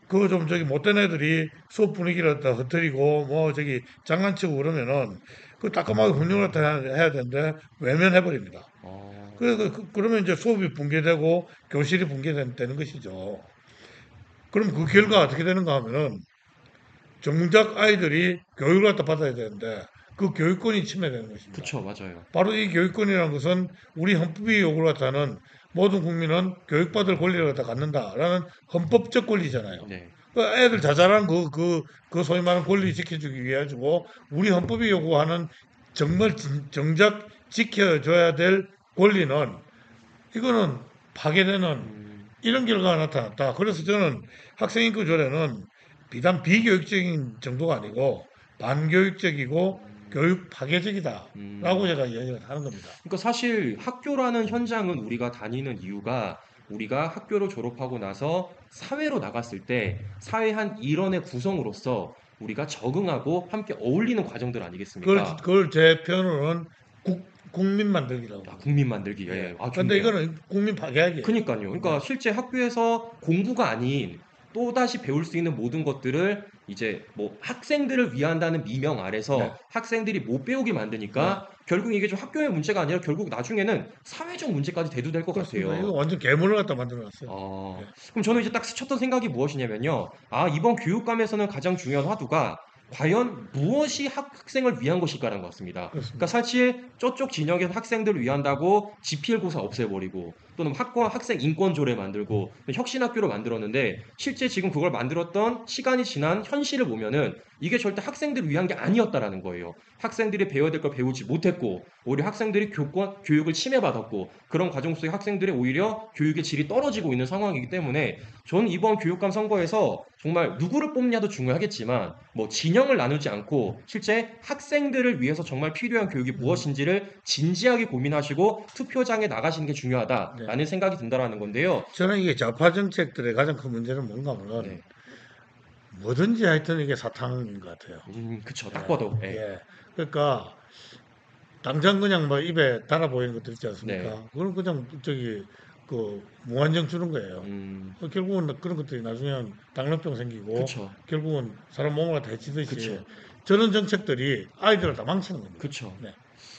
그 좀 저기 못된 애들이 수업 분위기를 갖다 흐트리고 뭐 저기 장난치고 그러면은 그 따끔하게 훈육을 갖다 해야 되는데 외면해 버립니다. 어, 그러면 이제 수업이 붕괴되고 교실이 붕괴되는 것이죠. 그럼 그 결과가 어떻게 되는가 하면은 정작 아이들이 교육을 갖다 받아야 되는데 그 교육권이 침해되는 것입니다. 그쵸. 맞아요. 바로 이 교육권이라는 것은 우리 헌법이 요구를 갖다는 모든 국민은 교육받을 권리를 갖다 갖는다라는 헌법적 권리잖아요. 네. 그 애들 자잘한 그 소위 말하는 권리 지켜주기 위해 가지고 우리 헌법이 요구하는 정말 정작 지켜줘야 될 권리는 이거는 파괴되는 음, 이런 결과가 나타났다. 그래서 저는 학생인권 조례는 비단 비교육적인 정도가 아니고 반교육적이고 교육 파괴적이다라고 음. 제가 이야기를 하는 겁니다. 그러니까 사실 학교라는 현장은 우리가 다니는 이유가 우리가 학교를 졸업하고 나서 사회로 나갔을 때 사회 한 일원의 구성으로서 우리가 적응하고 함께 어울리는 과정들 아니겠습니까? 그걸 제 표현으로는 국민 만들기라고 합니다. 국민 만들기. 예. 예. 근데 좋네요. 이거는 국민 파괴학이에요. 그니까요. 그러니까 네. 실제 학교에서 공부가 아닌 또다시 배울 수 있는 모든 것들을 이제 뭐 학생들을 위한다는 미명 네. 아래서 학생들이 못 배우게 네. 만드니까 결국 이게 좀 학교의 문제가 아니라 결국 나중에는 사회적 문제까지 대두될 것 그렇습니다. 이거 같아요. 완전 괴물을 갖다 만들어 놨어요. 예. 그럼 저는 이제 딱 스쳤던 생각이 무엇이냐면요. 이번 교육감에서는 가장 중요한 화두가 과연 무엇이 학생을 위한 것일까라는 것 같습니다. 그러니까 그렇습니다. 사실 저쪽 진영에서 학생들을 위한다고 지필고사 없애버리고 또는 학생 인권 조례 만들고 혁신학교를 만들었는데 실제 지금 그걸 만들었던 시간이 지난 현실을 보면은 이게 절대 학생들을 위한 게 아니었다라는 거예요. 학생들이 배워야 될 걸 배우지 못했고 오히려 학생들이 교육을 침해받았고 그런 과정 속에 학생들이 오히려 교육의 질이 떨어지고 있는 상황이기 때문에 저는 이번 교육감 선거에서 정말 누구를 뽑냐도 중요하겠지만 뭐 진영을 나누지 않고 실제 학생들을 위해서 정말 필요한 교육이 음, 무엇인지를 진지하게 고민하시고 투표장에 나가시는 게 네. 중요하다라는 생각이 든다라는 건데요. 저는 이게 좌파 정책들의 가장 큰 문제는 뭔가 하면 네. 뭐든지 하여튼 이게 사탕인 것 같아요. 그쵸. 딱 예. 봐도. 예. 예. 그러니까 당장 그냥 뭐 입에 달아 보이는 것들 있지 네. 않습니까? 그건 그냥 저기 그 무한정 주는 거예요. 음, 결국은 그런 것들이 나중에는 당뇨병 생기고 그쵸. 결국은 사람 몸을 다 해치듯이 그쵸. 저런 정책들이 아이들을 다 망치는 겁니다. 그쵸. 네.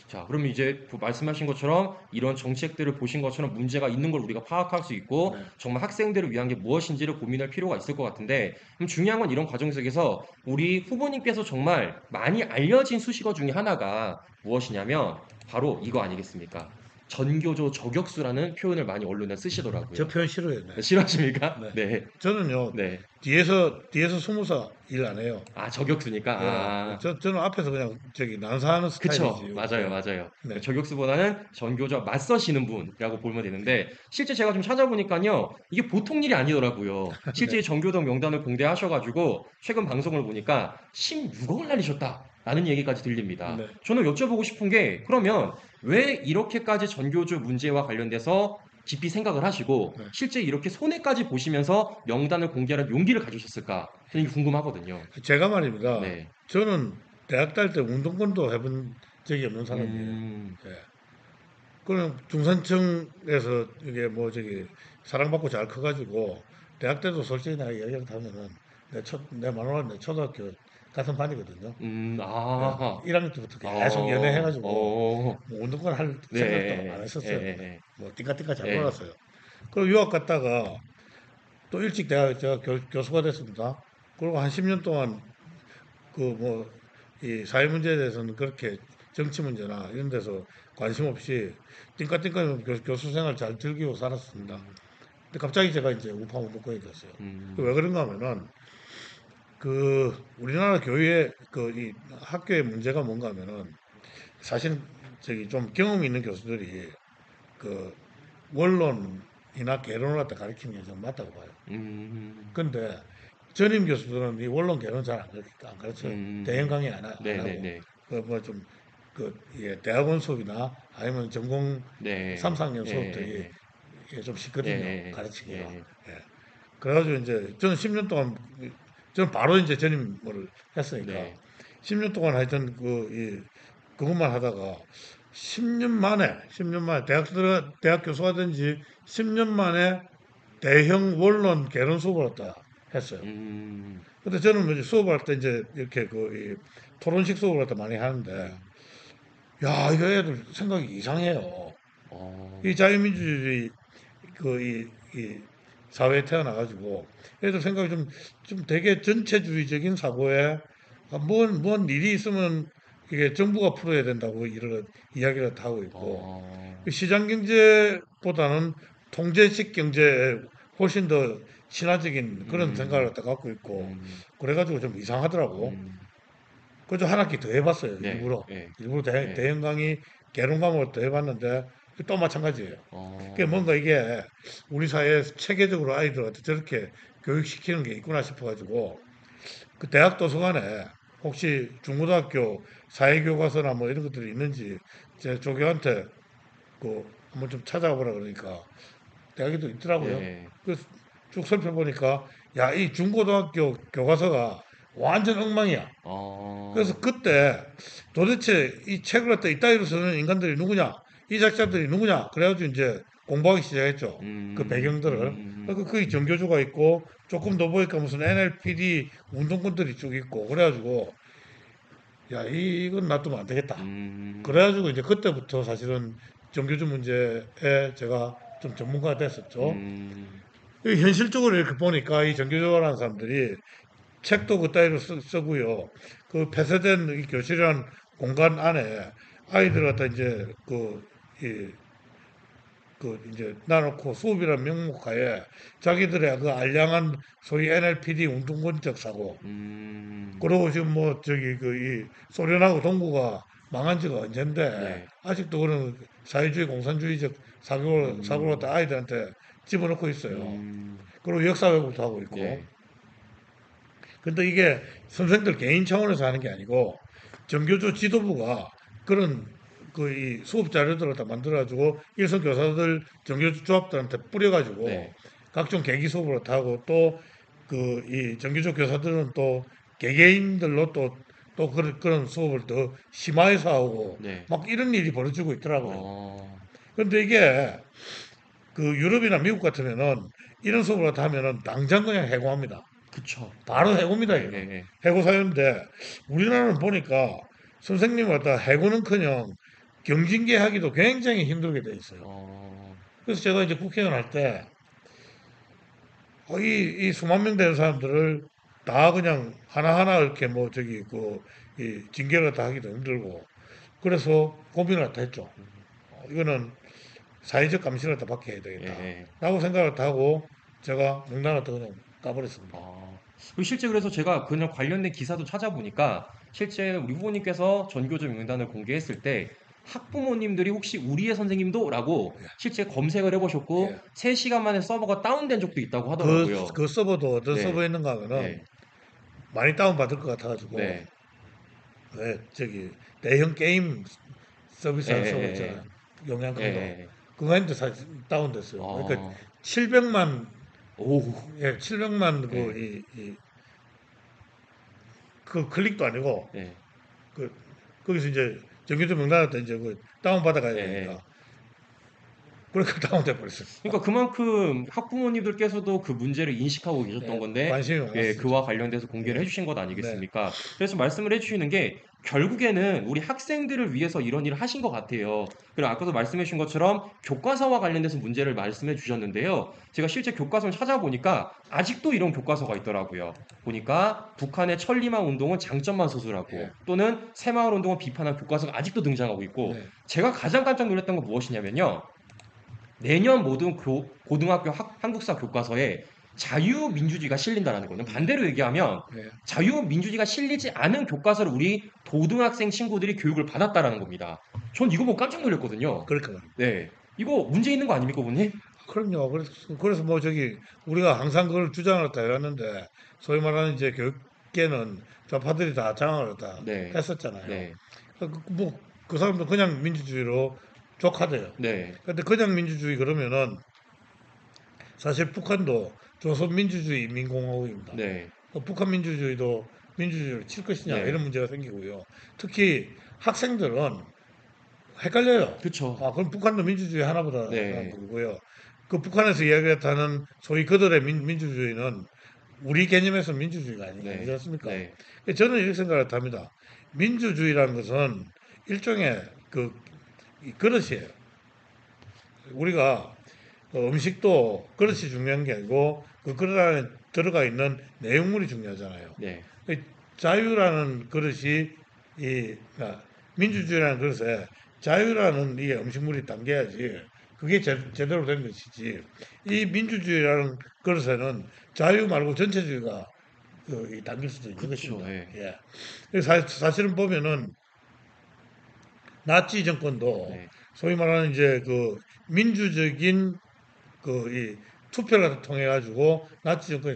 자, 그럼 이제 그 말씀하신 것처럼 이런 정책들을 보신 것처럼 문제가 있는 걸 우리가 파악할 수 있고 네. 정말 학생들을 위한 게 무엇인지를 고민할 필요가 있을 것 같은데 그럼 중요한 건 이런 과정 속에서 우리 후보님께서 정말 많이 알려진 수식어 중에 하나가 무엇이냐면 바로 이거 아니겠습니까? 전교조 저격수라는 표현을 많이 언론에 저 쓰시더라고요. 표현 싫어요. 네. 네, 싫어하십니까? 네. 네, 저는요, 네. 뒤에서 스무사 일 안 해요. 아, 저격수니까? 예. 아. 저는 앞에서 그냥 난사하는 그쵸. 스타일이지. 맞아요, 예. 맞아요. 네. 저격수보다는 전교조 맞서시는 분이라고 보면 되는데 실제 제가 좀 찾아보니까요. 이게 보통 일이 아니더라고요. 네. 실제 전교동 명단을 공개하셔가지고 최근 방송을 보니까 16억을 날리셨다라는 얘기까지 들립니다. 네. 저는 여쭤보고 싶은 게 그러면 왜 이렇게까지 전교조 문제와 관련돼서 깊이 생각을 하시고 네. 실제 이렇게 손해까지 보시면서 명단을 공개하는 용기를 가지셨을까? 저는 이게 궁금하거든요. 제가 말입니다. 네. 저는 대학 다닐 때 운동권도 해본 적이 없는 사람이에요. 음, 예. 그럼 중산층에서 이게 뭐 사랑받고 잘 커가지고 대학 때도 솔직히 내가 이야기를 하면은 내 마누라 내 초등학교 같은 반이거든요. 예. 아하. 1학년 때부터 계속 어, 연애해가지고 어, 뭐 운동권 할 네, 생각도 안 예, 했었어요. 예, 뭐 띵까띵까 잘 예, 놀았어요. 그리고 유학 갔다가 또 일찍 제가 교수가 됐습니다. 그리고 한 10년 동안 그 뭐 이 사회 문제에 대해서는 그렇게 정치 문제나 이런 데서 관심 없이 띵까띵까 교수 생활 잘 즐기고 살았습니다. 음, 근데 갑자기 제가 이제 우파 운동권이 됐어요. 왜 음, 그런가 하면은 우리나라 교육의 이 학교의 문제가 뭔가 하면은 사실 좀 경험 있는 교수들이 그 원론이나 개론을 갖다 가르치는 게 좀 맞다고 봐요. 음, 근데 전임 교수들은 이 원론 개론 잘 안 가르쳐요. 대형 음, 강의 안 네, 네, 하고 네, 이게 대학원 수업이나 아니면 전공 네, 3, 4학년 예, 수업들이 예, 이게 좀 예, 쉽거든요. 예, 예, 가르치기가. 예, 예. 그래가지고 이제 저는 10년 동안 저는 바로 이제 전임을 했으니까 네, 10년 동안 하여튼 그것만 하다가 10년 만에 대학 교수가 된 지 10년 만에 대형 원론 개론 수업을 갖다 했어요. 음, 근데 저는 뭐 이제 수업할 때 이제 이렇게 토론식 수업을 갖다 많이 하는데, 음, 야, 이거 애들 생각이 이상해요. 어, 이 자유민주주의 이 사회에 태어나가지고 애들 생각이 좀 되게 전체주의적인 사고에 뭔 일이 있으면 이게 정부가 풀어야 된다고 이런 이야기를 다 하고 있고, 어, 시장 경제보다는 통제식 경제에 훨씬 더 친화적인 그런 생각을 음, 갖다 갖고 있고, 음, 그래가지고 좀 이상하더라고. 음, 그래서 한 학기 더 해봤어요. 네, 예, 일부러 예, 대형 강의 개론 과목을 더 해봤는데 또 마찬가지예요. 그게 어, 뭔가 이게 우리 사회에 체계적으로 아이들한테 저렇게 교육시키는 게 있구나 싶어가지고 그 대학 도서관에 혹시 중고등학교 사회교과서나 뭐 이런 것들이 있는지 제 조교한테 한번 좀 찾아가 보라 그러니까 대학에도 있더라고요. 예, 그래서 쭉 살펴보니까 야, 이 중고등학교 교과서가 완전 엉망이야. 어, 그래서 그때 도대체 이 책을 갖다 이따위로 쓰는 인간들이 누구냐? 이 작자들이 누구냐? 그래가지고 이제 공부하기 시작했죠. 그 배경들을. 거기 정교조가 있고 조금 더 보니까 무슨 NLPD 운동권들이 쭉 있고 그래가지고 야, 이건 놔두면 안 되겠다. 음, 그래가지고 이제 그때부터 사실은 정교조 문제에 제가 좀 전문가가 됐었죠. 음, 현실적으로 이렇게 보니까 이 정교조라는 사람들이 책도 그따위로 쓰고요. 그 폐쇄된 이 교실이라는 공간 안에 아이들 갖다 이제 이, 이제 나놓고 수업이라는 명목하에 자기들의 그 알량한 소위 NLPD 운동권적 사고, 음, 그러고 지금 뭐 이 소련하고 동구가 망한 지가 언젠데 네, 아직도 그런 사회주의 공산주의적 사고를 음, 갖다 아이들한테 집어넣고 있어요. 음, 그리고 역사 왜곡도 하고 있고. 네. 근데 이게 선생들 개인 차원에서 하는 게 아니고 정교조 지도부가 그런 이 수업 자료들을 다 만들어가지고 일선 교사들 정교조 조합들한테 뿌려가지고 네. 각종 계기 수업을 다 하고 또 이 정교조 교사들은 또 개개인들로 또 그런 수업을 더 심화해서 하고 네. 막 이런 일이 벌어지고 있더라고요. 어, 근데 이게 유럽이나 미국 같으면은 이런 수업을 다 하면은 당장 그냥 해고합니다. 그쵸. 바로 해고입니다, 예, 이거는. 예, 해고 사유인데, 우리나라는 보니까 선생님 갖다 해고는커녕 경징계하기도 굉장히 힘들게 돼 있어요. 어, 그래서 제가 이제 국회의원 할 때, 이 수만 명 되는 사람들을 다 그냥 하나하나 이렇게 뭐 저기 이 징계를 다 하기도 힘들고, 그래서 고민을 다 했죠. 이거는 사회적 감시를 다 받게 해야 예, 되겠다. 예. 라고 생각을 다 하고, 제가 명단을 다 그냥 까버렸습니다. 그리고 실제 그래서 제가 그냥 관련된 기사도 찾아보니까 실제 우리 후보님께서 전교조 명단을 공개했을 때 학부모님들이 혹시 우리의 선생님도? 라고 실제 검색을 해보셨고 예. 3시간 만에 서버가 다운된 적도 있다고 그, 하더라고요. 그 서버도 어떤 네, 서버였는가 하면은 네, 많이 다운받을 것 같아가지고, 네, 왜 저기 대형 게임 예, 서비스하는 서버 있잖아요. 예, 용량 예, 큰 거. 예, 예. 그거 했는데 사실 다운됐어요. 그러니까 어, 700만, 오, 700만 예, 그 클릭도 아니고, 예, 그, 거기서 이제 정규조 명단한테 이제 그 다운받아 가야 예, 예. 되니까. 그러니까 다운돼 버렸어요. 그러니까 그만큼 학부모님들께서도 그 문제를 인식하고 계셨던 예, 건데, 관심이 예, 많았었죠. 그와 관련돼서 공개를 예, 해주신 것 네, 아니겠습니까? 그래서 말씀을 해주시는 게 결국에는 우리 학생들을 위해서 이런 일을 하신 것 같아요. 그리고 아까도 말씀해 주신 것처럼 교과서와 관련돼서 문제를 말씀해 주셨는데요. 제가 실제 교과서를 찾아보니까 아직도 이런 교과서가 있더라고요. 보니까 북한의 천리마 운동은 장점만 서술하고 예, 또는 새마을 운동을 비판한 교과서가 아직도 등장하고 있고 네. 제가 가장 깜짝 놀랐던 건 무엇이냐면요. 내년 모든 고등학교 한국사 교과서에 자유민주주의가 실린다라는 거는 반대로 얘기하면 예, 자유민주주의가 실리지 않은 교과서를 우리 고등학생 친구들이 교육을 받았다라는 겁니다. 전 이거 보고 깜짝 놀랐거든요. 그러니까 말입니다. 네. 이거 문제 있는 거 아닙니까, 부모님? 그럼요. 그래서 뭐 저기 우리가 항상 그걸 주장을 다 해왔는데 소위 말하는 이제 교육계는 좌파들이 다 장악을 다 네. 했었잖아요. 네. 그 사람도 그냥 민주주의로 족하대요. 네. 근데 그냥 민주주의 그러면은 사실 북한도 조선민주주의 인민공화국입니다. 네. 북한 민주주의도 민주주의를 칠 것이냐 네. 이런 문제가 생기고요. 특히 학생들은 헷갈려요. 그쵸. 아, 그럼 북한도 민주주의 하나보다라는 네. 거고요. 그 북한에서 이야기하는 소위 그들의 민주주의는 우리 개념에서 민주주의가 아니지 네. 않습니까? 네. 저는 이렇게 생각을 합니다. 민주주의라는 것은 일종의 이 그릇이에요. 우리가 음식도 그릇이 중요한 게 아니고 그 그릇 안에 들어가 있는 내용물이 중요하잖아요. 네. 이 자유라는 그릇이 그러니까 민주주의라는 그릇에 자유라는 이 음식물이 담겨야지 그게 제대로 된 것이지. 이 민주주의라는 그릇에는 자유 말고 전체주의가 이 담길 수도 있는 그쵸. 것입니다. 예. 예. 사실은 보면은 나치 정권도 네. 소위 말하는 이제 그 민주적인 이 투표를 통해 가지고 나치 정권이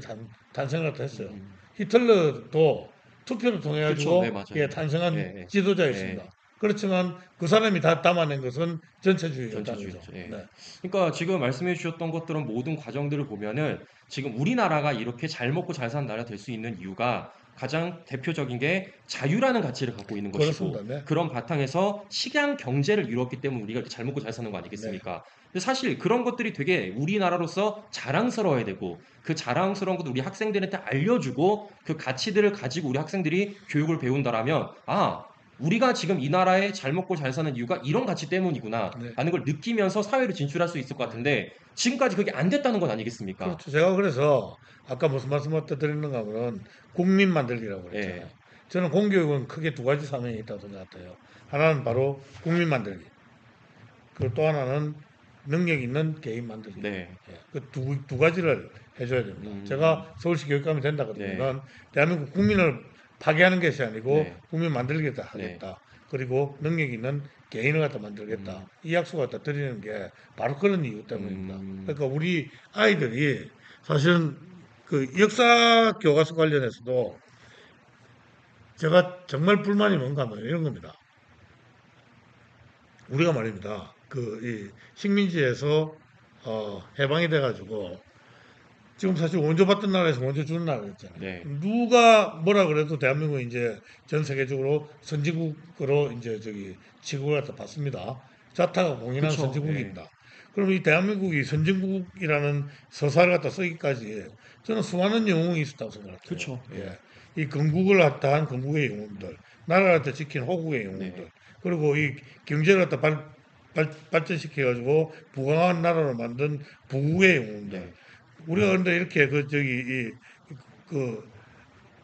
탄생을 했어요. 음. 히틀러도 투표를 통해 그쵸. 네, 가지고 맞아요. 예, 탄생한 예. 지도자였습니다. 예. 그렇지만 그 사람이 다 담아낸 것은 전체주의였다는 거죠. 전체주의였죠. 예. 네, 그러니까 지금 말씀해 주셨던 것들은 모든 과정들을 보면은 지금 우리나라가 이렇게 잘 먹고 잘 사는 나라가 될 수 있는 이유가 가장 대표적인 게 자유라는 가치를 갖고 있는 그렇습니다. 것이고 네, 그런 바탕에서 식양 경제를 이뤘기 때문에 우리가 이렇게 잘 먹고 잘 사는 거 네, 아니겠습니까? 근데 사실 그런 것들이 되게 우리나라로서 자랑스러워야 되고 그 자랑스러운 것도 우리 학생들한테 알려주고 그 가치들을 가지고 우리 학생들이 교육을 배운다라면 우리가 지금 이 나라에 잘 먹고 잘 사는 이유가 이런 가치 때문이구나 네, 라는 걸 느끼면서 사회로 진출할 수 있을 것 네. 같은데 지금까지 그게 안 됐다는 건 아니겠습니까? 그렇죠. 제가 그래서 아까 무슨 말씀을 드리는가 하면 국민 만들기라고 그랬잖아요. 예, 저는 공교육은 크게 두 가지 사명이 있다고 생각해요. 하나는 바로 국민 만들기. 그리고 또 하나는 능력 있는 개인 만들기. 네, 그 두 가지를 해줘야 됩니다. 음, 제가 서울시 교육감이 된다 네, 그러면은 대한민국 국민을 파괴하는 것이 아니고 네, 국민 만들겠다 네, 하겠다. 그리고 능력 있는 개인을 갖다 만들겠다. 음, 이 약속을 갖다 드리는 게 바로 그런 이유 때문입니다. 음, 그러니까 우리 아이들이 사실은 그 역사 교과서 관련해서도 제가 정말 불만이 뭔가 하면 이런 겁니다. 우리가 말입니다. 이 식민지에서 해방이 돼가지고 지금 사실 원조 받던 나라에서 원조 주는 나라였잖아요. 네, 누가 뭐라 그래도 대한민국은 이제 전 세계적으로 선진국으로 이제 저기 취급을 갖다 받습니다. 자타가 공인한 그쵸, 예, 선진국입니다. 그럼 이 대한민국이 선진국이라는 서사를 갖다 쓰기까지 저는 수많은 영웅이 있었다고 생각해요. 그쵸, 예, 예. 이 건국을 갖다 한 건국의 영웅들, 나라를 갖다 지킨 호국의 네, 영웅들. 그리고 이 경제를 갖다 발전시켜 가지고 부강한 나라로 만든 부국의 영웅들. 네. 우리가 근데 이렇게 그 저기 이그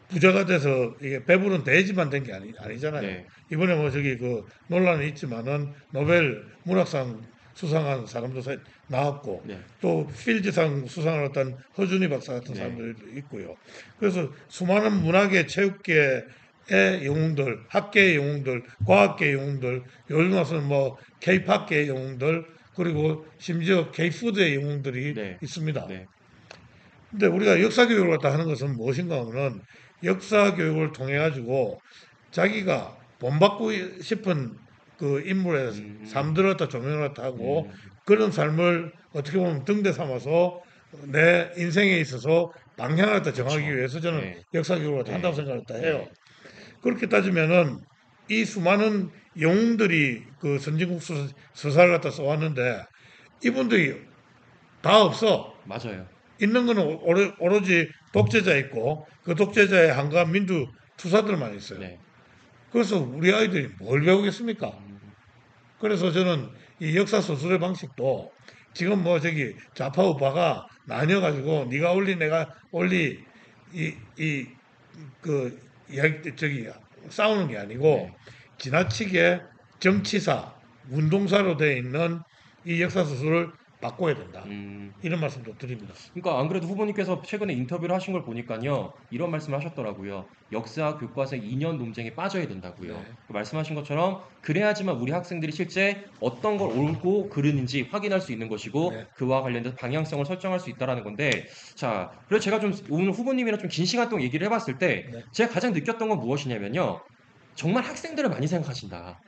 부자가 돼서 이게 배부른 돼지만 된 게 아니잖아요. 네. 이번에 뭐 저기 그 논란이 있지만은 노벨 문학상 수상한 사람도 나왔고 네. 또 필즈상 수상을 했던 허준희 박사 같은 네. 사람들도 있고요. 그래서 수많은 문학계, 체육계의 영웅들, 학계의 영웅들, 과학계의 영웅들, 요즘 와서는 뭐 K-팝계의 영웅들, 그리고 심지어 K-푸드의 영웅들이 네. 있습니다. 네. 근데 우리가 역사 교육을 갖다 하는 것은 무엇인가 하면은 역사 교육을 통해 가지고 자기가 본받고 싶은 그 인물의 음. 삶들을 갖다 조명을 갖다 하고 음. 그런 삶을 어떻게 보면 등대 삼아서 내 인생에 있어서 방향을 갖다 정하기 그쵸. 위해서 저는 네. 역사 교육을 갖다 한다고 네. 생각을 갖다 해요. 네. 그렇게 따지면은 이 수많은 영웅들이 그 선진국 서사를 갖다 써왔는데 이분들이 다 없어. 맞아요. 있는 거는 오로지 독재자 있고 그 독재자의 한가한 민주 투사들만 있어요. 네. 그래서 우리 아이들이 뭘 배우겠습니까? 음. 그래서 저는 이 역사 소설의 방식도 지금 뭐 저기 좌파 우파가 나뉘어가지고 네가 올리 내가 올리 이 그 이야기 저기 싸우는 게 아니고 네. 지나치게 정치사 운동사로 되어 있는 이 역사 소설을 바꿔야 된다. 음. 이런 말씀도 드립니다. 그러니까 안 그래도 후보님께서 최근에 인터뷰를 하신 걸 보니까요. 이런 말씀을 하셨더라고요. 역사 교과서 2년 논쟁에 빠져야 된다고요. 네. 그 말씀하신 것처럼 그래야지만 우리 학생들이 실제 어떤 걸 옳고 그르는지 확인할 수 있는 것이고 네. 그와 관련돼서 방향성을 설정할 수 있다라는 건데 자, 그래서 제가 좀 오늘 후보님이랑 좀 긴 시간 동안 얘기를 해봤을 때 네. 제가 가장 느꼈던 건 무엇이냐면요. 정말 학생들을 많이 생각하신다.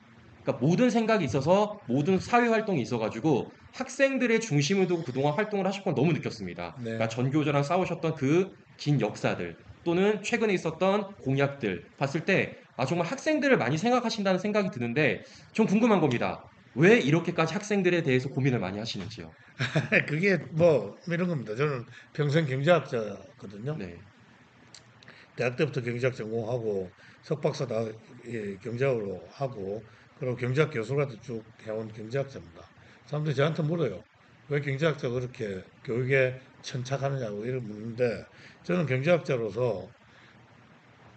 그러니까 모든 생각이 있어서 모든 사회 활동이 있어가지고 학생들의 중심을 두고 그동안 활동을 하실 건 너무 느꼈습니다. 그러니까 네. 전교조랑 싸우셨던 그 긴 역사들 또는 최근에 있었던 공약들 봤을 때 아, 정말 학생들을 많이 생각하신다는 생각이 드는데 좀 궁금한 겁니다. 왜 이렇게까지 학생들에 대해서 고민을 많이 하시는지요? 그게 뭐 이런 겁니다. 저는 평생 경제학자거든요. 네. 대학 때부터 경제학 전공하고 석박사 다 경제학으로 하고 그리고 경제학 교수로도 쭉 해온 경제학자입니다. 사람들이 저한테 물어요. 왜 경제학자가 그렇게 교육에 천착하느냐고 이런 묻는데 저는 경제학자로서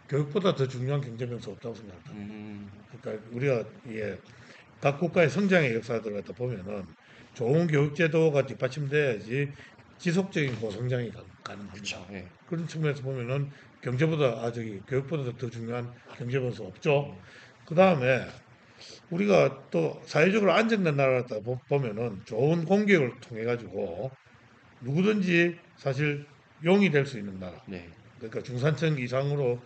교육보다 더 중요한 경제 변수 없다고 생각합니다. 음, 그러니까 우리가 각 국가의 성장의 역사들을 갖다 보면은 좋은 교육제도가 뒷받침돼야지 지속적인 고성장이 가능합니다. 그쵸. 예. 그런 측면에서 보면은 경제보다 저기 교육보다 더 중요한 경제 변수 없죠. 그 다음에 우리가 또 사회적으로 안정된 나라를 보면은 좋은 공교육을 통해 가지고 누구든지 사실 용이 될 수 있는 나라. 네. 그러니까 중산층 이상으로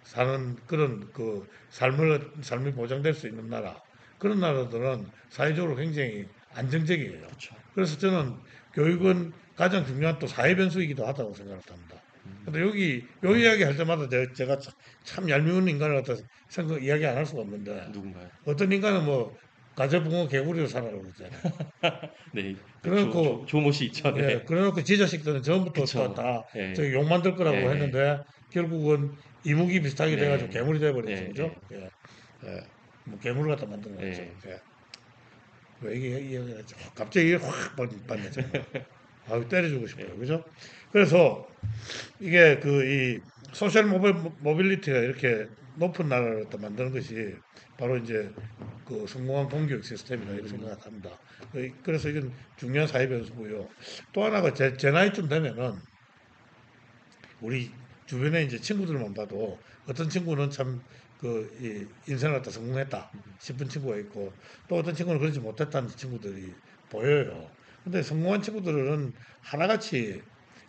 사는 그런 그 삶이 보장될 수 있는 나라. 그런 나라들은 사회적으로 굉장히 안정적이에요. 그쵸. 그래서 저는 교육은 가장 중요한 또 사회 변수이기도 하다고 생각을 합니다. 근데 요 이야기 할 때마다 제가 참 얄미운 인간을 갖다 이야기 안 할 수가 없는데 누군가요? 어떤 인간은 뭐 가재붕어 개구리로 살아라고 그러잖아요. 네. 그 그래놓고 조모씨 있죠. 예, 네. 그래놓고 지 자식들은 전부터 그쵸. 다 예. 저기 욕 만들 예. 거라고 예. 했는데 결국은 이무기 비슷하게 돼가지고 네. 괴물이 돼버렸죠, 예. 그죠? 예. 예, 예, 뭐 괴물 갖다 만든 거죠. 예. 예. 왜 이게 갑자기 확 받네 정말. 아유 때려주고 싶어요, 예. 그죠? 그래서 이게 그 이 소셜 모빌리티가 이렇게 높은 나라를 갖다 만드는 것이 바로 이제 그 성공한 공교육 시스템이다 이렇게 음. 생각합니다. 그래서 이건 중요한 사회 변수고요. 또 하나가 제 나이쯤 되면은 우리 주변에 이제 친구들만 봐도 어떤 친구는 참 그 인생을 갖다 성공했다 싶은 친구가 있고 또 어떤 친구는 그러지 못했다는 친구들이 보여요. 근데 성공한 친구들은 하나같이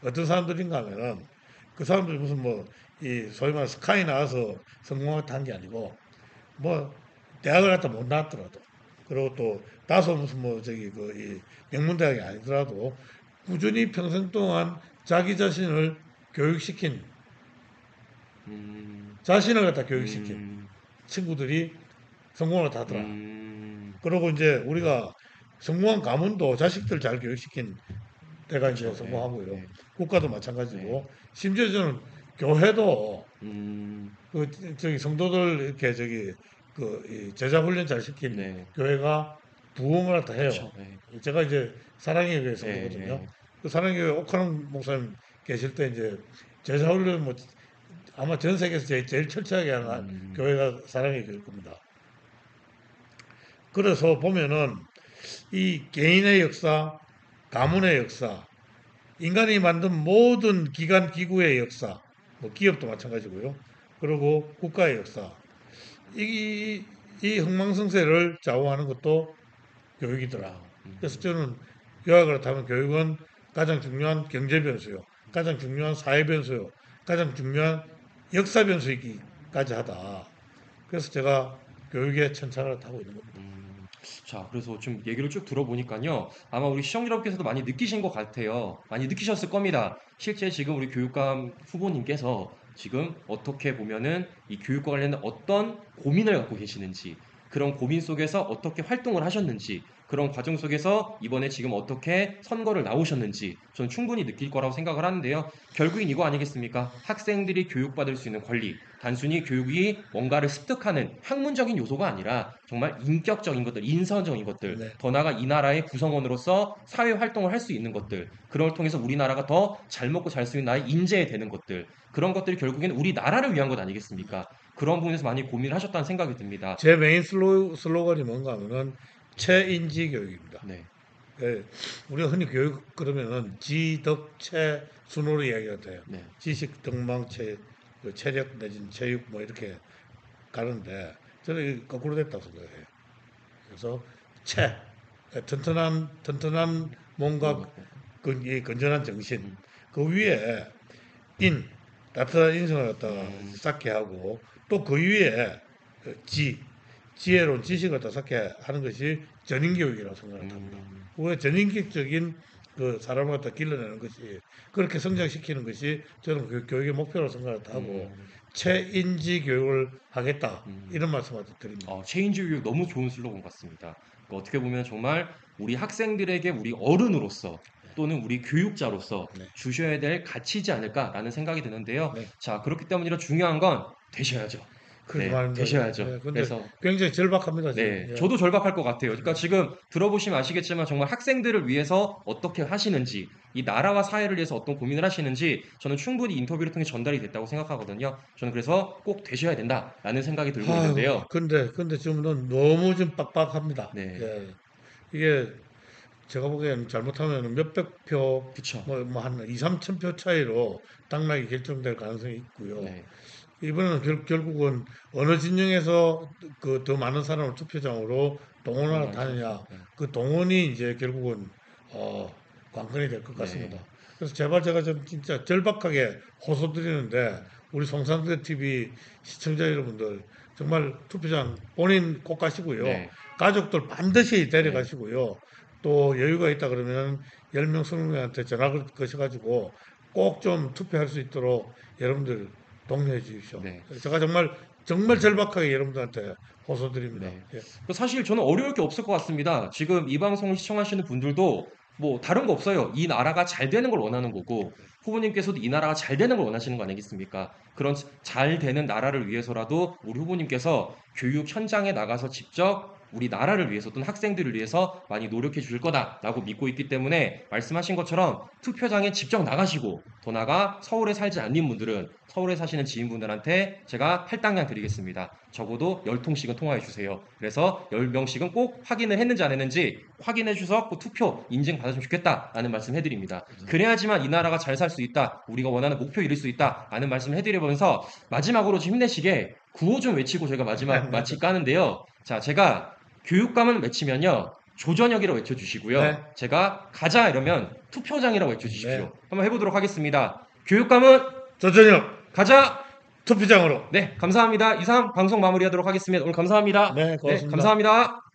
어떤 사람들인가 하면은 그 사람들이 무슨 뭐 이 소위 말해 스카이 나와서 성공했다 한 게 아니고 뭐 대학을 갖다 못 나왔더라도 그리고 또 다소 무슨 뭐 저기 그 이 명문대학이 아니더라도 꾸준히 평생 동안 자기 자신을 교육시킨 음. 자신을 갖다 교육시킨 음. 친구들이 성공을 하더라. 음. 그리고 이제 우리가 성공한 가문도 자식들 잘 교육시킨 때가 이제 그쵸. 예. 성공하고요. 예. 국가도 네. 마찬가지고 심지어 저는 교회도 음. 그 저기 성도들 이렇게 저기 이 제자 훈련 잘 시킨 네. 교회가 부흥을 다 해요. 그쵸. 네. 제가 이제 사랑의 교회 네, 선거거든요. 네. 그 사랑의 교회 옥하는 목사님 계실 때 이제 제자 훈련 뭐 아마 전 세계에서 제일 철저하게 하는 음. 교회가 사랑의 교회일 겁니다. 그래서 보면은 이 개인의 역사, 가문의 역사, 인간이 만든 모든 기관 기구의 역사, 뭐 기업도 마찬가지고요. 그리고 국가의 역사, 이, 이 흥망성쇠를 좌우하는 것도 교육이더라. 그래서 저는 요약을 하면 교육은 가장 중요한 경제 변수요, 가장 중요한 사회 변수요, 가장 중요한 역사 변수이기까지 하다. 그래서 제가 교육에 천차를 타고 있는 겁니다. 자, 그래서 좀 얘기를 쭉 들어보니까요. 아마 우리 시청자 여러분께서도 많이 느끼신 것 같아요. 많이 느끼셨을 겁니다. 실제 지금 우리 교육감 후보님께서 지금 어떻게 보면은 이 교육과 관련된 어떤 고민을 갖고 계시는지, 그런 고민 속에서 어떻게 활동을 하셨는지, 그런 과정 속에서 이번에 지금 어떻게 선거를 나오셨는지 저는 충분히 느낄 거라고 생각을 하는데요. 결국엔 이거 아니겠습니까? 학생들이 교육받을 수 있는 권리, 단순히 교육이 뭔가를 습득하는 학문적인 요소가 아니라 정말 인격적인 것들, 인성적인 것들, 네. 더 나아가 이 나라의 구성원으로서 사회 활동을 할 수 있는 것들, 그걸 통해서 우리나라가 더 잘 먹고 잘 수 있는 나라의 인재가 되는 것들, 그런 것들이 결국에는 우리 나라를 위한 것 아니겠습니까? 그런 부분에서 많이 고민을 하셨다는 생각이 듭니다. 제 메인 슬로건이 뭔가 하면은 체인지 교육입니다. 네, 예, 우리가 흔히 교육 그러면은 지덕체 순으로 이야기가 돼요. 네, 지식, 덕망체, 그 체력 내지는 체육 뭐 이렇게 가는데 저는 이게 거꾸로 됐다고 생각해요. 그래서 체, 튼튼한 그런 몸과 것들. 이 건전한 정신, 음, 그 위에 인, 따뜻한 인성을 갖다가 음, 쌓게 하고 또 그 위에 그 지혜로운 지식을 갖다 쌓게 하는 것이 전인교육이라고 생각을 합니다. 음, 우리가 전인격적인 그 사람을 갖다 길러내는 것이 그렇게 성장시키는 것이 저는 그 교육의 목표로 생각을 하고 음, 체인지 교육을 하겠다 음. 이런 말씀을 드립니다. 체인지 교육 너무 좋은 슬로건 같습니다. 그 어떻게 보면 정말 우리 학생들에게 우리 어른으로서 또는 우리 교육자로서 네, 주셔야 될 가치이지 않을까라는 생각이 드는데요. 네, 자, 그렇기 때문이라 중요한 건 되셔야죠. 그러게 네, 말입니다. 되셔야죠. 네, 근데 그래서 굉장히 절박합니다 지금. 네, 예, 저도 절박할 것 같아요. 그러니까 지금 들어보시면 아시겠지만 정말 학생들을 위해서 어떻게 하시는지, 이 나라와 사회를 위해서 어떤 고민을 하시는지 저는 충분히 인터뷰를 통해 전달이 됐다고 생각하거든요. 저는 그래서 꼭 되셔야 된다라는 생각이 들고 아이고, 있는데요. 근데 지금은 너무 좀 빡빡합니다. 네, 예, 이게 제가 보기에는 잘못하면 몇백 표, 그쵸. 한 2, 3천 표 차이로 당락이 결정될 가능성이 있고요. 네. 이번에는 결국은 어느 진영에서 그 더 많은 사람을 투표장으로 동원을 동원하죠. 하느냐, 네. 그 동원이 이제 결국은 어, 관건이 될 것 네. 같습니다. 그래서 제발 제가 좀 진짜 절박하게 호소드리는데 우리 송상대 TV 시청자 여러분들 정말 투표장 본인 꼭 가시고요. 네. 가족들 반드시 네. 데려가시고요. 또 여유가 있다 그러면 10명, 20명한테 전화 거셔가지고 꼭 좀 투표할 수 있도록 여러분들 독려해 주십시오. 네. 제가 정말 절박하게 여러분들한테 호소드립니다. 네. 예. 사실 저는 어려울 게 없을 것 같습니다. 지금 이 방송을 시청하시는 분들도 뭐 다른 거 없어요. 이 나라가 잘 되는 걸 원하는 거고 후보님께서도 이 나라가 잘 되는 걸 원하시는 거 아니겠습니까? 그런 잘 되는 나라를 위해서라도 우리 후보님께서 교육 현장에 나가서 직접 우리 나라를 위해서 또는 학생들을 위해서 많이 노력해 주실 거다라고 믿고 있기 때문에 말씀하신 것처럼 투표장에 직접 나가시고 더 나아가 서울에 살지 않는 분들은 서울에 사시는 지인분들한테 제가 할당량 드리겠습니다. 적어도 10통씩은 통화해 주세요. 그래서 10명씩은 꼭 확인을 했는지 안 했는지 확인해 주셔서 그 투표 인증 받으시면 좋겠다라는 말씀 해드립니다. 그래야지만 이 나라가 잘 살 수 있다. 우리가 원하는 목표 이룰 수 있다라는 말씀 해드리면서 마지막으로 좀 힘내시게 구호 좀 외치고 제가 마지막 마치 까는데요. 자, 제가 교육감을 외치면요. 조전혁이라고 외쳐주시고요. 네, 제가 가자 이러면 투표장이라고 외쳐주십시오. 네. 한번 해보도록 하겠습니다. 교육감은 조전혁 가자! 투표장으로. 네, 감사합니다. 이상 방송 마무리하도록 하겠습니다. 오늘 감사합니다. 네, 네, 고맙습니다. 감사합니다.